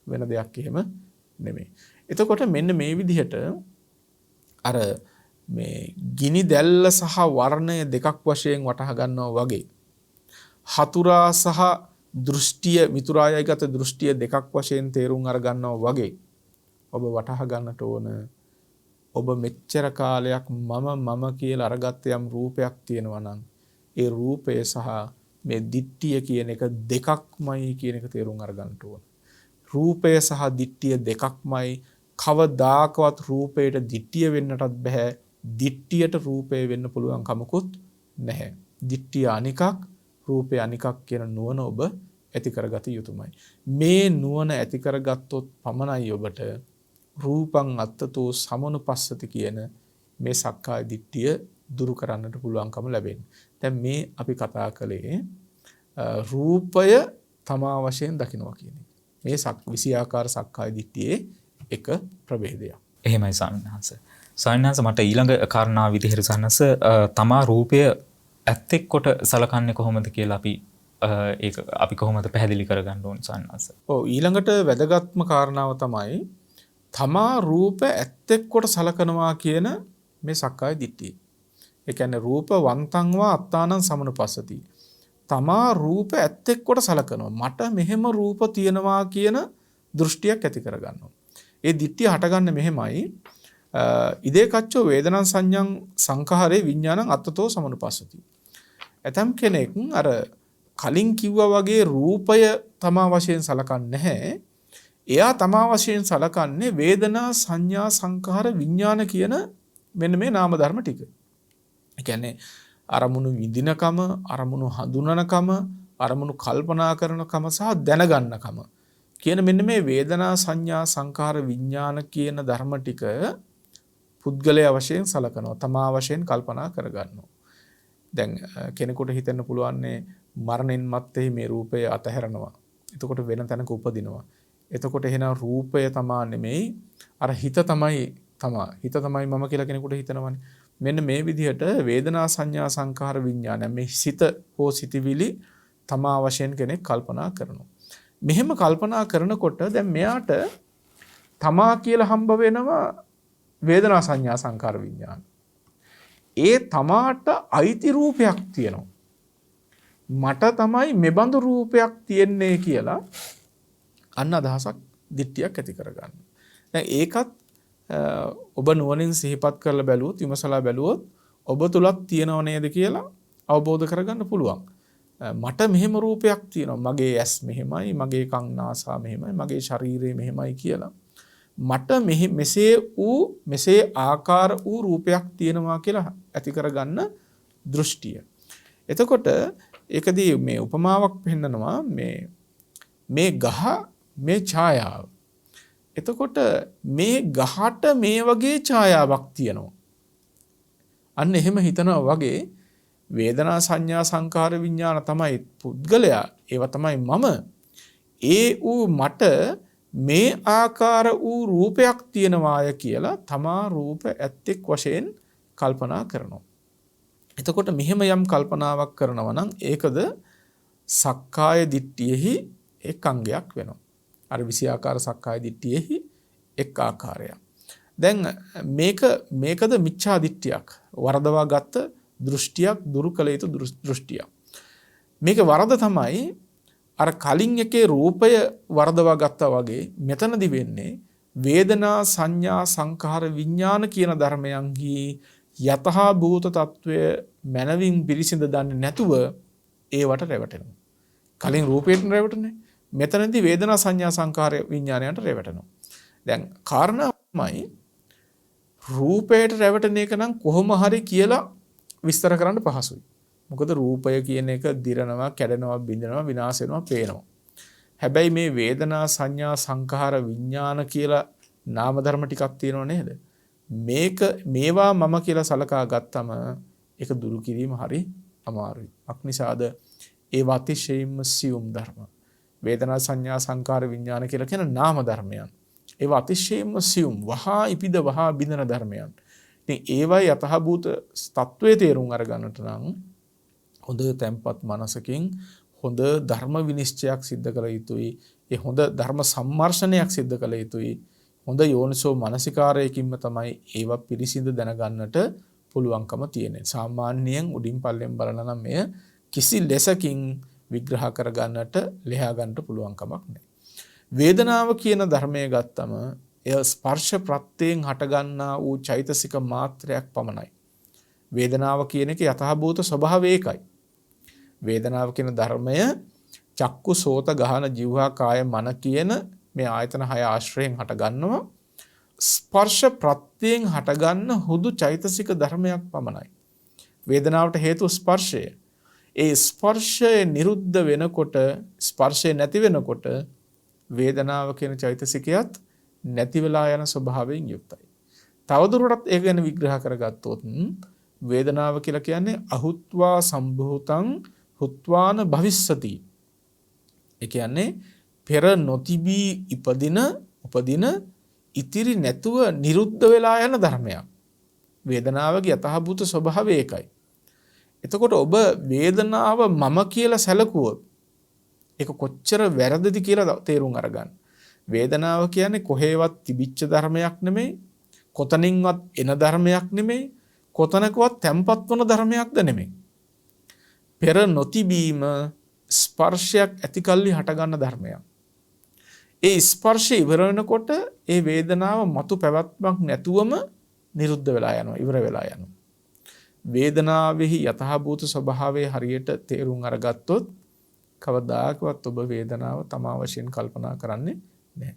වෙන දෙයක් එහෙම නෙමෙයි. එතකොට මෙන්න මේ විදිහට අර මේ ගිනි දැල්ල සහ වර්ණය දෙකක් වශයෙන් වටහා ගන්නවා වගේ, හතුරා සහ දෘෂ්ටිය, මිතුරායයි ගත දෘෂ්ටිය දෙකක් වශයෙන් තේරුම් අර ගන්නවා වගේ ඔබ වටහා ගන්නට ඕන, ඔබ මෙච්චර කාලයක් මම කියලා අරගත්ත යම් රූපයක් තියෙනවා නම් ඒ රූපය සහ මේ දිට්ඨිය කියන එක දෙකක්මයි කියන එක තේරුම් අරගන්න ඕන. රූපය සහ දිට්ඨිය දෙකක්මයි. කවදාකවත් රූපයට දිට්ඨිය වෙන්නටත් බෑ. දිට්ඨියට රූපය වෙන්න පුළුවන් කමකුත් නැහැ. දිට්ඨිය අනිකක්, රූපය අනිකක් කියන නුවණ ඔබ ඇති කරගත යුතුමයි. මේ නුවණ ඇති කරගත්තොත් පමණයි ඔබට රූපං අත්තතෝ සමනුපස්සති කියන මේ සක්කාය දිට්ඨිය දුරු කරන්නට පුළුවන්කම ලැබෙන්නේ. දැන් මේ අපි කතා කළේ රූපය තමා වශයෙන් දකිනවා කියන එක. මේ විෂයාකාර සක්කාය දිට්ඨියේ එක ප්‍රභේදයක්. එහෙමයි ස්වාමීන් වහන්සේ. ස්වාමීන් වහන්සේ මට ඊළඟ කාරණාව විදිහට සන්නස තමා රූපය ඇත්තෙක් කොට සලකන්නේ කොහොමද කියලා අපි කොහොමද පැහැදිලි කරගන්න ඕන ස්වාමීන් වහන්සේ? ඔව්, ඊළඟට වැදගත්ම කාරණාව තමයි තමා රූප ඇත්තෙක් කොට සලකනවා කියන මේ සක්කාය දිට්ඨිය. ඒ කියන්නේ රූප වන්තංවා අත්තානං සමනුපස්සති. තමා රූප ඇත්තෙක් කොට සලකනවා. මට මෙහෙම රූප තියෙනවා කියන දෘෂ්ටියක් ඇති කරගන්නවා. ඒ දිට්ඨිය හටගන්නේ මෙහෙමයි. ඉදේ කච්චෝ වේදනං සංඥං සංඛාරේ විඥානං අත්තතෝ සමනුපස්සති. ඇතම් කෙනෙක් අර කලින් කිව්වා වගේ රූපය තමා වශයෙන් සලකන්නේ නැහැ. එයා තමා වශයෙන් සලකන්නේ වේදනා සංඥා සංඛාර විඥාන කියන මෙන්න මේ නාම ධර්ම ටික. ඒ කියන්නේ අරමුණු විඳිනකම, අරමුණු හඳුනනකම, අරමුණු කල්පනා කරනකම සහ දැනගන්නකම කියන මෙන්න මේ වේදනා සංඥා සංඛාර විඥාන කියන ධර්ම ටික පුද්ගලයා වශයෙන් සලකනවා. තමා වශයෙන් කල්පනා කරගන්නවා. දැන් කෙනෙකුට හිතෙන්න පුළුවන්නේ මරණින් මත්තේ මේ රූපය අතහැරනවා. එතකොට වෙන තැනක උපදිනවා. එතකොට එහෙනම් රූපය තමා නෙමෙයි අර හිත තමයි මම කියලා කෙනෙකුට හිතනවනේ. මෙන්න මේ විදිහට වේදනා සංඥා සංඛාර විඥාන මේ සිත හෝ සිතවිලි තමා වශයෙන් කෙනෙක් කල්පනා කරනවා. මෙහෙම කල්පනා කරනකොට දැන් මෙයාට තමා කියලා හම්බ වෙනවා වේදනා සංඥා සංඛාර විඥාන. ඒ තමාට අයිති රූපයක් තියෙනවා. මට තමයි මෙබඳු රූපයක් තියෙන්නේ කියලා අන්න අදහසක් දිට්ඨියක් ඇති කරගන්න. දැන් ඒකත් ඔබ නුවණින් සිහිපත් කරලා බැලුවොත් විමසලා බැලුවොත් ඔබ තුලත් තියෙනව නේද කියලා අවබෝධ කරගන්න පුළුවන්. මට මෙහෙම රූපයක් තියෙනවා. මගේ ඇස් මෙහෙමයි, මගේ කන් නාසා මෙහෙමයි, මගේ ශරීරය මෙහෙමයි කියලා. මට මෙසේ ආකාර වූ රූපයක් තියෙනවා කියලා ඇති කරගන්න දෘෂ්ටිය. එතකොට ඒකදී මේ උපමාවක් පෙන්නනවා මේ ගහ මේ ඡායාව. එතකොට මේ ගහට මේ වගේ ඡායාවක් තියෙනවා. අන්න එහෙම හිතනවා වගේ වේදනා සංඥා සංකාර විඥාන තමයි පුද්ගලයා. ඒවා තමයි මම. ඒ වූ මට මේ ආකාර වූ රූපයක් තියෙනවාය කියලා තමා රූප ඇත්තෙක් වශයෙන් කල්පනා කරනවා. එතකොට මෙහෙම යම් කල්පනාවක් කරනවා නම් ඒකද සක්කාය දිට්ඨියෙහි එක් අංගයක් වෙනවා. අර 20 ආකාර සක්කාය දිට්ඨියෙහි එක් ආකාරයක්. දැන් මේකද මිච්ඡා දිට්ඨියක්. වරදවා ගත්ත දෘෂ්ටියක්, දුරු කළ යුතු දෘෂ්ටියක්. මේක වරද තමයි අර කලින් එකේ රූපය වරදවා ගත්තා වගේ මෙතනදි වෙන්නේ වේදනා සංඥා සංඛාර විඥාන කියන ධර්මයන්හි යතහා භූත తত্ত্বය මනවින් පිරිසිඳ දන්නේ නැතුව ඒවට රැවටෙනවා. කලින් රූපයට රැවටුනේ. මෙතනදී වේදනා සංඥා සංඛාර විඥානයට රැවටෙනවා. දැන් කාරණාමයි රූපයට රැවටෙන එක නම් කොහොම හරි කියලා විස්තර කරන්න පහසුයි. මොකද රූපය කියන එක දිරනවා, කැඩෙනවා, බිඳෙනවා, විනාශ වෙනවා, පේනවා. හැබැයි මේ වේදනා සංඥා සංඛාර විඥාන කියලා නාම ධර්ම ටිකක් තියෙනව නේද? මේවා මම කියලා සලකා ගත්තම ඒක දුරු කිරීම හරි අමාරුයි. අක්නිසාද ඒ අතිශයින්ම සියුම් ධර්ම. වේදනා සංඥා සංකාර විඥාන කියලා කියන නාම ධර්මයන්. ඒවා අතිශයින්ම සියුම්, වහා ඉපිද වහා බිඳන ධර්මයන්. ඉතින් ඒවයි යතහභූත තත්වයේ තේරුම් අරගන්නට නම් හොඳ තැම්පත් මනසකින් හොඳ ධර්ම විනිශ්චයක් සිද්ධ කළ යුතුයි. ඒ හොඳ ධර්ම සම්මර්ෂණයක් සිද්ධ කළ යුතුයි. හොඳ යෝනිසෝ මනසිකාරයකින්ම තමයි ඒවා පිරිසිදු දැනගන්නට පුළුවන්කම තියෙන්නේ. සාමාන්‍යයෙන් උඩින් පල්ලෙන් බලන නම් මෙය කිසි ලෙසකින් විග්‍රහ කරගන්නට ලියා ගන්නට පුළුවන් කමක් නැහැ. වේදනාව කියන ධර්මය ගත්තම එය ස්පර්ශ ප්‍රත්‍යයෙන් හටගන්නා වූ චෛතසික මාත්‍රයක් පමණයි. වේදනාව කියන එක යථාභූත ස්වභාවය ඒකයි. වේදනාව කියන ධර්මය චක්කු සෝත ගහන જીවහා කාය මන කියන මේ ආයතන 6 ආශ්‍රයෙන් හටගන්නවා. ස්පර්ශ ප්‍රත්‍යයෙන් හටගන්න හුදු චෛතසික ධර්මයක් පමණයි. වේදනාවට හේතු ස්පර්ශය. ඒ ස්පර්ශය නිරුද්ධ වෙනකොට, ස්පර්ශය නැති වෙනකොට වේදනාව කියන චෛතසිකයත් නැති වෙලා යන ස්වභාවයෙන් යුක්තයි. තවදුරටත් ඒක ගැන විග්‍රහ කරගත්තොත් වේදනාව කියලා කියන්නේ අහුත්වා සම්භූතං හුත්වාන භවිස්සති. ඒ කියන්නේ පෙර නොතිබී උපදින ඉතිරි නැතුව නිරුද්ධ වෙලා යන ධර්මයක්. වේදනාවගේ යථාභූත ස්වභාවය ඒකයි. එතකොට ඔබ වේදනාව මම කියලා සැලකුවොත් ඒක කොච්චර වැරදිද කියලා තේරුම් අරගන්න. වේදනාව කියන්නේ කොහේවත් තිබිච්ච ධර්මයක් නෙමෙයි, කොතනින්වත් එන ධර්මයක් නෙමෙයි, කොතනකවත් තැම්පත් වන ධර්මයක්ද නෙමෙයි. පෙර නොතිබීම ස්පර්ශයක් ඇතිකල්ලි හටගන්න ධර්මයක්. ඒ ස්පර්ශය ඉවර වෙනකොට ඒ වේදනාව මතු පැවැත්මක් නැතුවම නිරුද්ධ වෙලා යනවා, ඉවර වෙලා යනවා. වේදනාවෙහි යථාභූත ස්වභාවය හරියට තේරුම් අරගත්තොත් කවදාකවත් ඔබ වේදනාව තමා වශයෙන් කල්පනා කරන්නේ නැහැ.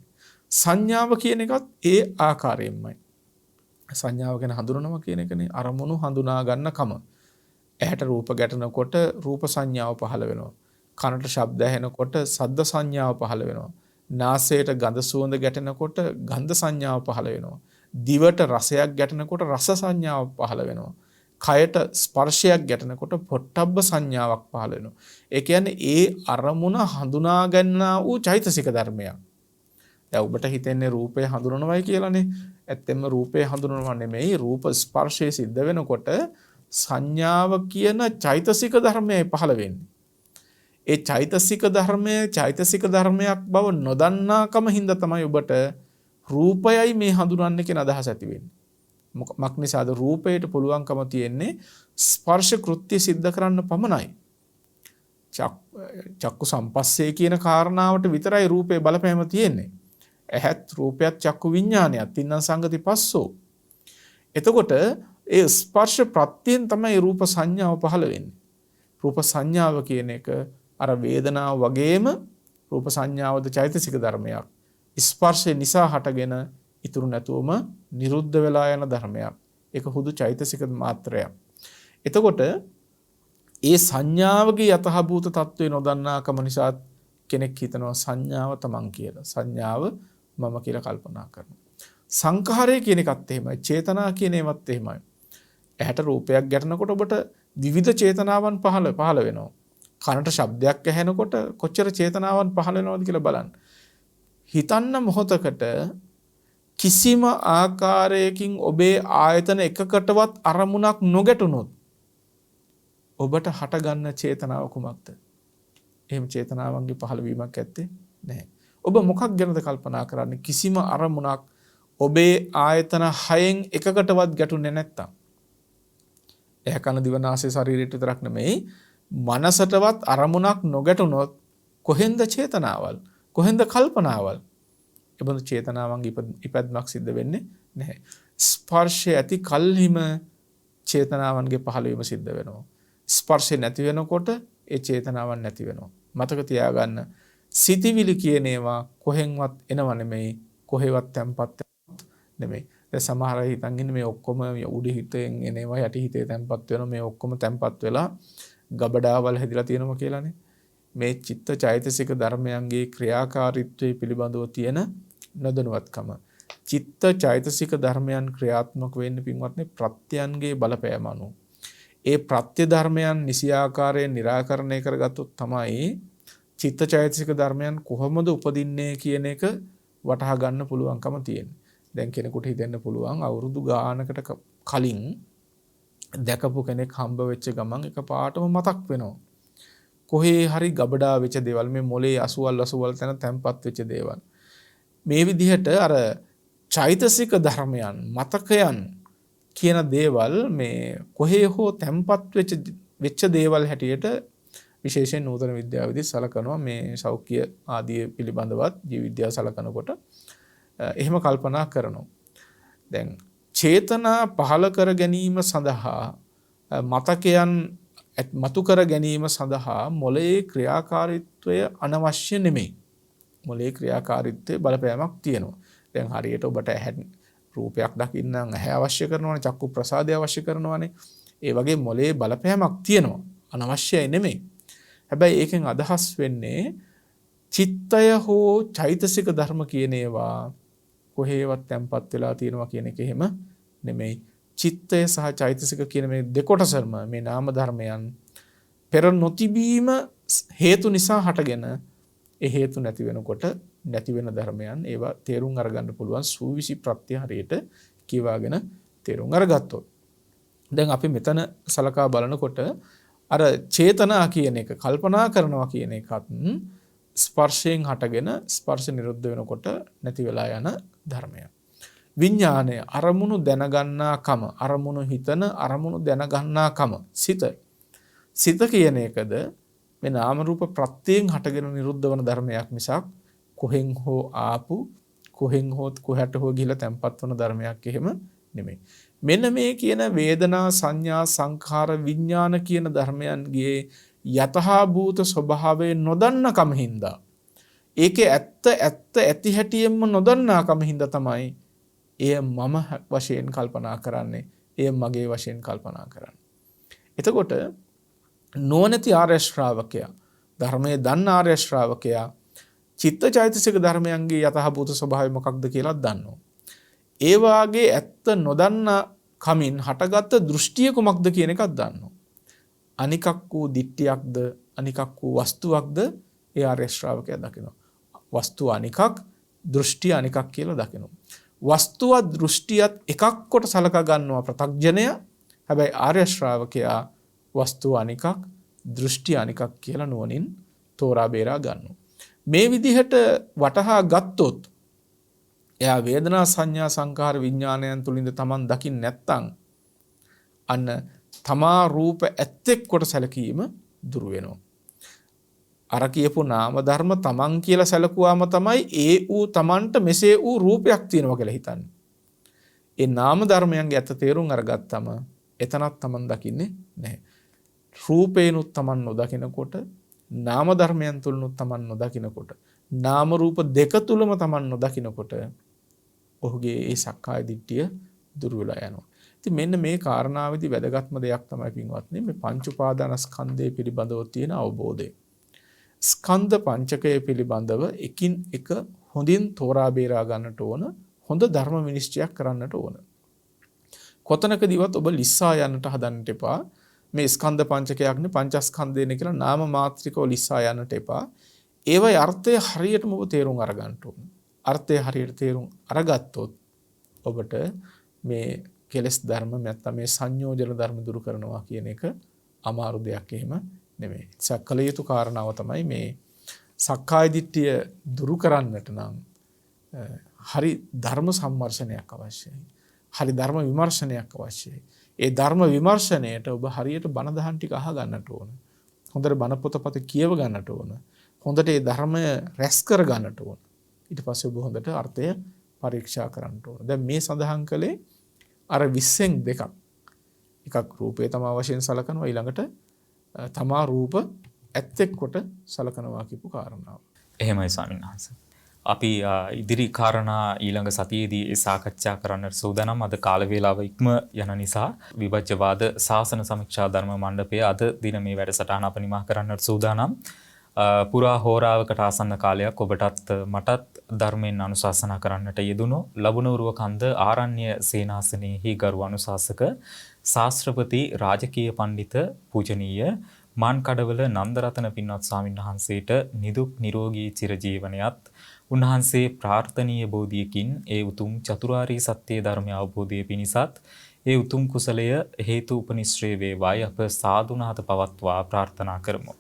සංඥාව කියන එකත් ඒ ආකාරයෙන්මයි. සංඥාව ගැන හඳුනනවා කියන එකනේ අරමුණු හඳුනා ගන්න කම. ඇහැට රූප ගැටෙනකොට රූප සංඥාව පහළ වෙනවා. කනට ශබ්ද ඇහෙනකොට ශබ්ද සංඥාව පහළ වෙනවා. නාසයට ගඳ සුවඳ ගැටෙනකොට ගන්ධ සංඥාව පහළ වෙනවා. දිවට රසයක් ගැටෙනකොට රස සංඥාව පහළ වෙනවා. කයට ස්පර්ශයක් ගැටෙනකොට පොට්ටබ්බ සංඥාවක් පහළ වෙනවා. ඒ කියන්නේ ඒ අරමුණ හඳුනා ගන්නා වූ චෛතසික ධර්මයක්. දැන් ඔබට හිතෙන්නේ රූපය හඳුනනවයි කියලානේ. ඇත්තෙන්ම රූපය හඳුනනව නෙමෙයි, රූප ස්පර්ශය සිද්ධ වෙනකොට සංඥාව කියන චෛතසික ධර්මයයි පහළ වෙන්නේ. ඒ චෛතසික ධර්මයක් බව නොදන්නාකම හින්දා තමයි ඔබට රූපයයි මේ හඳුනන්නේ කියන අදහස ඇති වෙන්නේ. මොකක් නිසාද? රූපයට පුළුවන්කම තියෙන්නේ ස්පර්ශ කෘත්‍ය සිද්ධ කරන්න පමණයි. චක්කු සම්පස්සේ කියන කාරණාවට විතරයි රූපේ බලපෑම තියෙන්නේ. ඇහත් රූපයත් චක්කු විඥානයත් තින්නම් සංගති පස්සෝ. එතකොට ඒ ස්පර්ශ ප්‍රත්‍යයෙන් තමයි රූප සංඥාව පහළ වෙන්නේ. රූප සංඥාව කියන එක අර වේදනාව වගේම රූප සංඥාවද චෛතසික ධර්මයක්. ස්පර්ශය නිසා හටගෙන ඉතුරු නැතුවම නිරුද්ධ වෙලා යන ධර්මයක්. ඒක හුදු චෛතසික මාත්‍රයක්. එතකොට ඒ සංඥාවගේ යථාභූත තත්ත්වේ නොදන්නාකම නිසා කෙනෙක් හිතනවා සංඥාව තමන් කියලා. සංඥාව මම කියලා කල්පනා කරනවා. සංඛාරය කියන එකත් එහෙමයි. චේතනා කියන ඒවත් එහෙමයි. ඇහැට රූපයක් ගැටෙනකොට ඔබට විවිධ චේතනාවන් පහළ වෙනවා. කනට ශබ්දයක් ඇහෙනකොට කොච්චර චේතනාවන් පහළ වෙනවද කියලා බලන්න. හිතන්න මොහොතකට කිසිම ආකාරයකින් ඔබේ ආයතන එකකටවත් අරමුණක් නොගැටුනොත් ඔබට හටගන්න චේතනාව කුමක්ද? එහෙම චේතනාවන්ගේ පහළවීමක් ඇත්තේ නැහැ. ඔබ මොකක් ගැනද කල්පනා කරන්නේ? කිසිම අරමුණක් ඔබේ ආයතන 6න් එකකටවත් ගැටුනේ නැත්තම්. එහ කන දිව නාසය ශරීරයට විතරක් නෙමෙයි මනසටවත් අරමුණක් නොගැටුනොත් කොහෙන්ද චේතනාවල්? කොහෙන්ද කල්පනාවල්? එබඳු චේතනාවන්ගේ ඉපැද්මක් සිද්ධ වෙන්නේ නැහැ. ස්පර්ශය ඇති කල්හිම චේතනාවන්ගේ පහළවීම සිද්ධ වෙනවා. ස්පර්ශය නැති වෙනකොට ඒ චේතනාවන් නැති වෙනවා. මතක තියාගන්න සිතිවිලි කියන ඒවා කොහෙන්වත් එනව නෙමෙයි, කොහෙවත් තැම්පත් නෙමෙයි. දැන් සමහර අය හිතන් ඉන්නේ මේ ඔක්කොම උඩ හිතෙන් එන ඒවා යටි හිතේ තැම්පත් වෙනවා, මේ ඔක්කොම තැම්පත් වෙලා ගබඩාවල් හැදිලා තියෙනවා කියලානේ. මේ චිත්ත චෛතසික ධර්මයන්ගේ ක්‍රියාකාරීත්වය පිළිබඳව තියෙන නොදැනුවත්කම. චිත්ත චෛතසික ධර්මයන් ක්‍රියාත්මක වෙන්න පින්වත්නි ප්‍රත්‍යයන්ගේ බලපෑම අනුව. ඒ ප්‍රත්‍ය ධර්මයන් නිසියාකාරයෙන් निराකරණය කරගත්තොත් තමයි චිත්ත චෛතසික ධර්මයන් කොහොමද උපදින්නේ කියන එක වටහා ගන්න පුළුවන්කම තියෙන්නේ. දැන් කෙනෙකුට හිතෙන්න පුළුවන් අවුරුදු ගානකට කලින් දැකපු කෙනෙක් හම්බ වෙච්ච ගමන් එකපාරටම මතක් වෙනවා. කොහේ හරි ගබඩා වෙච්ච දේවල්, මේ මොලේ අසුවල් තැන තැම්පත් වෙච්ච දේවල්. මේ විදිහට අර චෛතසික ධර්මයන්, මතකයන් කියන දේවල් මේ කොහේ හෝ තැම්පත් වෙච්ච දේවල් හැටියට විශේෂයෙන් නූතන විද්‍යාවේදී සලකනවා. මේ සෞඛ්‍ය ආදී පිළිබඳවත් ජීව විද්‍යාව සලකනකොට එහෙම කල්පනා කරනවා. දැන් චේතනා පහළ කර ගැනීම සඳහා, මතකයන් මතු කර ගැනීම සඳහා මොළයේ ක්‍රියාකාරීත්වය අනවශ්‍ය නෙමෙයි. මොළයේ ක්‍රියාකාරීත්වයේ බලපෑමක් තියෙනවා. දැන් හරියට ඔබට රූපයක් දකින්න ඇහැ අවශ්‍ය කරනවානේ, චක්කු ප්‍රසාදය අවශ්‍ය කරනවානේ. ඒ වගේ මොළයේ බලපෑමක් තියෙනවා. අනවශ්‍යයි නෙමෙයි. හැබැයි ඒකෙන් අදහස් වෙන්නේ චිත්තය හෝ චෛතසික ධර්ම කියන ඒවා කොහේවත් තැම්පත් වෙලා තියෙනවා කියන එක එහෙම නෙමෙයි. චිත්තය සහ චෛතසික කියන මේ දෙකොටසම මේ නාම ධර්මයන් පෙර නොතිබීම හේතු නිසා හටගෙන ඒ හේතු නැති වෙනකොට නැති වෙන ධර්මයන් ඒවා තේරුම් අරගන්න පුළුවන් සූවිසි ප්‍රත්‍ය හරියට කියවාගෙන තේරුම් අරගත්තොත්. දැන් අපි මෙතන සලකා බලනකොට අර චේතනා කියන එක, කල්පනා කරනවා කියන එකත් ස්පර්ශයෙන් හටගෙන ස්පර්ශ නිරුද්ධ වෙනකොට නැති වෙලා යන ධර්මයක්. විඥානය අරමුණු දැනගන්නාකම, අරමුණු හිතන, අරමුණු දැනගන්නාකම සිත කියන එකද මේ නාම රූප ප්‍රත්‍යයෙන් හටගෙන නිරුද්ධ වන ධර්මයක් මිසක් කොහෙන් හෝ ආපු, කොහෙන් හෝ කොහැට හෝ ගිහිලා තැම්පත් වන ධර්මයක් එහෙම නෙමෙයි. මෙන්න මේ කියන වේදනා, සංඥා, සංඛාර, විඥාන කියන ධර්මයන්ගේ යතහා භූත ස්වභාවය නොදන්නකම හින්දා, ඒකේ ඇත්ත ඇති හැටියෙන්ම නොදන්නාකම හින්දා තමයි එය මම වශයෙන් කල්පනා කරන්නේ, එය මගේ වශයෙන් කල්පනා කරන්නේ. එතකොට නොනැති ආර්ය ශ්‍රාවකයා, ධර්මයේ දන්න ආර්ය ශ්‍රාවකයා චිත්තචෛතසික ධර්මයන්ගේ යථාභූත ස්වභාවය මොකක්ද කියලා දන්නවා. ඒ වාගේ ඇත්ත නොදන්න කමින් හටගත්ත දෘෂ්ටිය කුමක්ද කියන එකක් දන්නවා. අනිකක් වූ දිට්ඨියක්ද, අනිකක් වූ වස්තුවක්ද ඒ ආර්ය ශ්‍රාවකයා දකිනවා. වස්තුව අනිකක්, දෘෂ්ටිය අනිකක් කියලා දකිනවා. වස්තුවත් දෘෂ්ටියත් එකක් කොට සලකා ගන්නවා ප්‍රතග්ජනය. හැබැයි ආර්ය ශ්‍රාවකයා වස්තුව අනිකක්, දෘෂ්ටි අනිකක් කියලා නුවණින් තෝරා බේරා ගන්නවා. මේ විදිහට වටහා ගත්තොත් එයා වේදනා, සංඥා, සංඛාර, විඥානයන් තුලින්ද Taman දකින්න නැත්තම් අන්න තමා රූප ඇත්තෙක් කොට සැලකීම දුරු වෙනවා. අර කියපු නාම ධර්ම තමන් කියලා සැලකුවාම තමයි ඒ ඌ තමන්ට මෙසේ ඌ රූපයක් තියෙනවා කියලා හිතන්නේ. ඒ නාම ධර්මයන්ගේ ඇත්ත තේරුම් අරගත්තම එතනක් තමන් දකින්නේ නැහැ. රූපේනුත් තමන් නොදකිනකොට, නාම ධර්මයන් තුලනුත් තමන් නොදකිනකොට, නාම රූප දෙක තුලම තමන් නොදකිනකොට ඔහුගේ ඒ සක්කාය දිට්ඨිය දුරු වෙලා යනවා. ඉතින් මෙන්න මේ කාරණාවේදී වැදගත්ම දෙයක් තමයි පින්වත්නි මේ පංච උපාදානස්කන්ධය පිළිබඳව තියෙන අවබෝධය. ස්කන්ධ පංචකය පිළිබඳව එකින් එක හොඳින් තෝරා බේරා ගන්නට ඕන, හොඳ ධර්ම විනිශ්චයක් කරන්නට ඕන. කොතනකදීවත් ඔබ ලිස්සා යන්නට හදන්නට එපා. මේ ස්කන්ධ පංචකයක්නේ, පංචස්කන්ධයනේ කියලා නාම මාත්‍රිකව ලිස්සා යන්නට එපා. ඒවයි අර්ථය හරියටම ඔබ තේරුම් අරගන්න ඕන. අර්ථය හරියට තේරුම් අරගත්තොත් ඔබට මේ කෙලස් ධර්ම නැත්නම් මේ සංයෝජන ධර්ම දුරු කරනවා කියන එක අමාරු දෙයක් එහෙම නෙමෙයි. සකල යුතු කාරණාව තමයි මේ සක්කාය දිට්ඨිය දුරු කරන්නට නම් හරි ධර්ම සම්මර්ෂණයක් අවශ්‍යයි. හරි ධර්ම විමර්ශනයක් අවශ්‍යයි. ඒ ධර්ම විමර්ශනයට ඔබ හරියට බණ දහම් ටික අහ ගන්නට ඕන. හොඳට බණ පොතපත කියව ගන්නට ඕන. හොඳට ඒ ධර්මය රැස් කර ගන්නට ඕන. ඊට පස්සේ ඔබ හොඳට අර්ථය පරීක්ෂා කරන්න ඕන. දැන් මේ සඳහන් කළේ අර 20න් දෙකක්. එකක් රූපේ තමා වශයෙන් සලකනවා, ඊළඟට තමා රූප ඇත්තෙක් කොට සලකනවා කියපු කාරණාව. එහෙමයි ස්වාමීන් වහන්සේ. අපි ඉදිරි කාරණා ඊළඟ සතියේදී සාකච්ඡා කරන්නට සූදානම්. අද කාල වේලාව ඉක්ම යන නිසා විභජ්‍යවාද ශාසන සමීක්ෂා ධර්ම මණ්ඩපයේ අද දින මේ වැඩසටහන අප නිමා කරන්නට සූදානම්. පුරා හෝරාවකට ආසන්න කාලයක් ඔබටත් මටත් ධර්මයෙන් අනුශාසනා කරන්නට යෙදුණු ලබුණුරුව කන්ද ආරණ්‍ය සේනාසනයේහි ගරු අනුශාසක ශාස්ත්‍රපති රාජකීය පඬිත පූජනීය මාන්කඩවල නන්දරතන පින්වත් ස්වාමීන් වහන්සේට නිදුක් නිරෝගී චිරජීවනයත්, උන්වහන්සේ ප්‍රාර්ථනීය බෝධියකින් ඒ උතුම් චතුරාර්ය සත්‍ය ධර්මය අවබෝධය පිණිසත් ඒ උතුම් කුසලය හේතු උපනිශ්‍රේ වේවායි අප සාදුනාත පවත්වා ප්‍රාර්ථනා කරමු.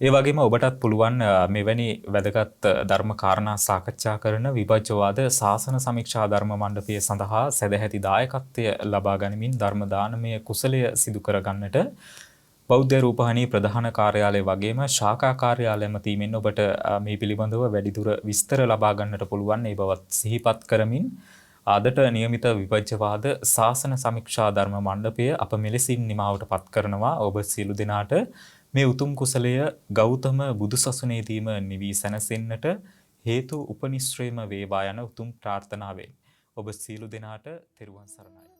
ඒ වගේම ඔබටත් පුළුවන් මෙවැනි වැදගත් ධර්ම කාරණා සාකච්ඡා කරන විභජ්‍යවාද ශාසන සමීක්ෂා ධර්ම මණ්ඩපය සඳහා සදැහැති දායකත්වය ලබා ගනිමින් ධර්ම දානමය කුසලය සිදු කර ගන්නට බෞද්ධ රූපවාහිනී ප්‍රධාන කාර්යාලය වගේම ශාඛා කාර්යාලයම තීමෙන් ඔබට මේ පිළිබඳව වැඩිදුර විස්තර ලබා ගන්නට පුළුවන්. ඒ බවත් සිහිපත් කරමින් ආදට නියමිත විභජ්‍යවාද ශාසන සමීක්ෂා ධර්ම මණ්ඩපය අප මෙලෙසින් නිමාවට පත් කරනවා. ඔබ සියලු දෙනාට මේ උතුම් කුසලය ගෞතම බුදුසසුනේදීම නිවී සැනසෙන්නට හේතු උපනිශ්‍රේම වේවා යන උතුම් ප්‍රාර්ථනාවෙන් ඔබ සියලු දෙනාට තෙරුවන් සරණයි.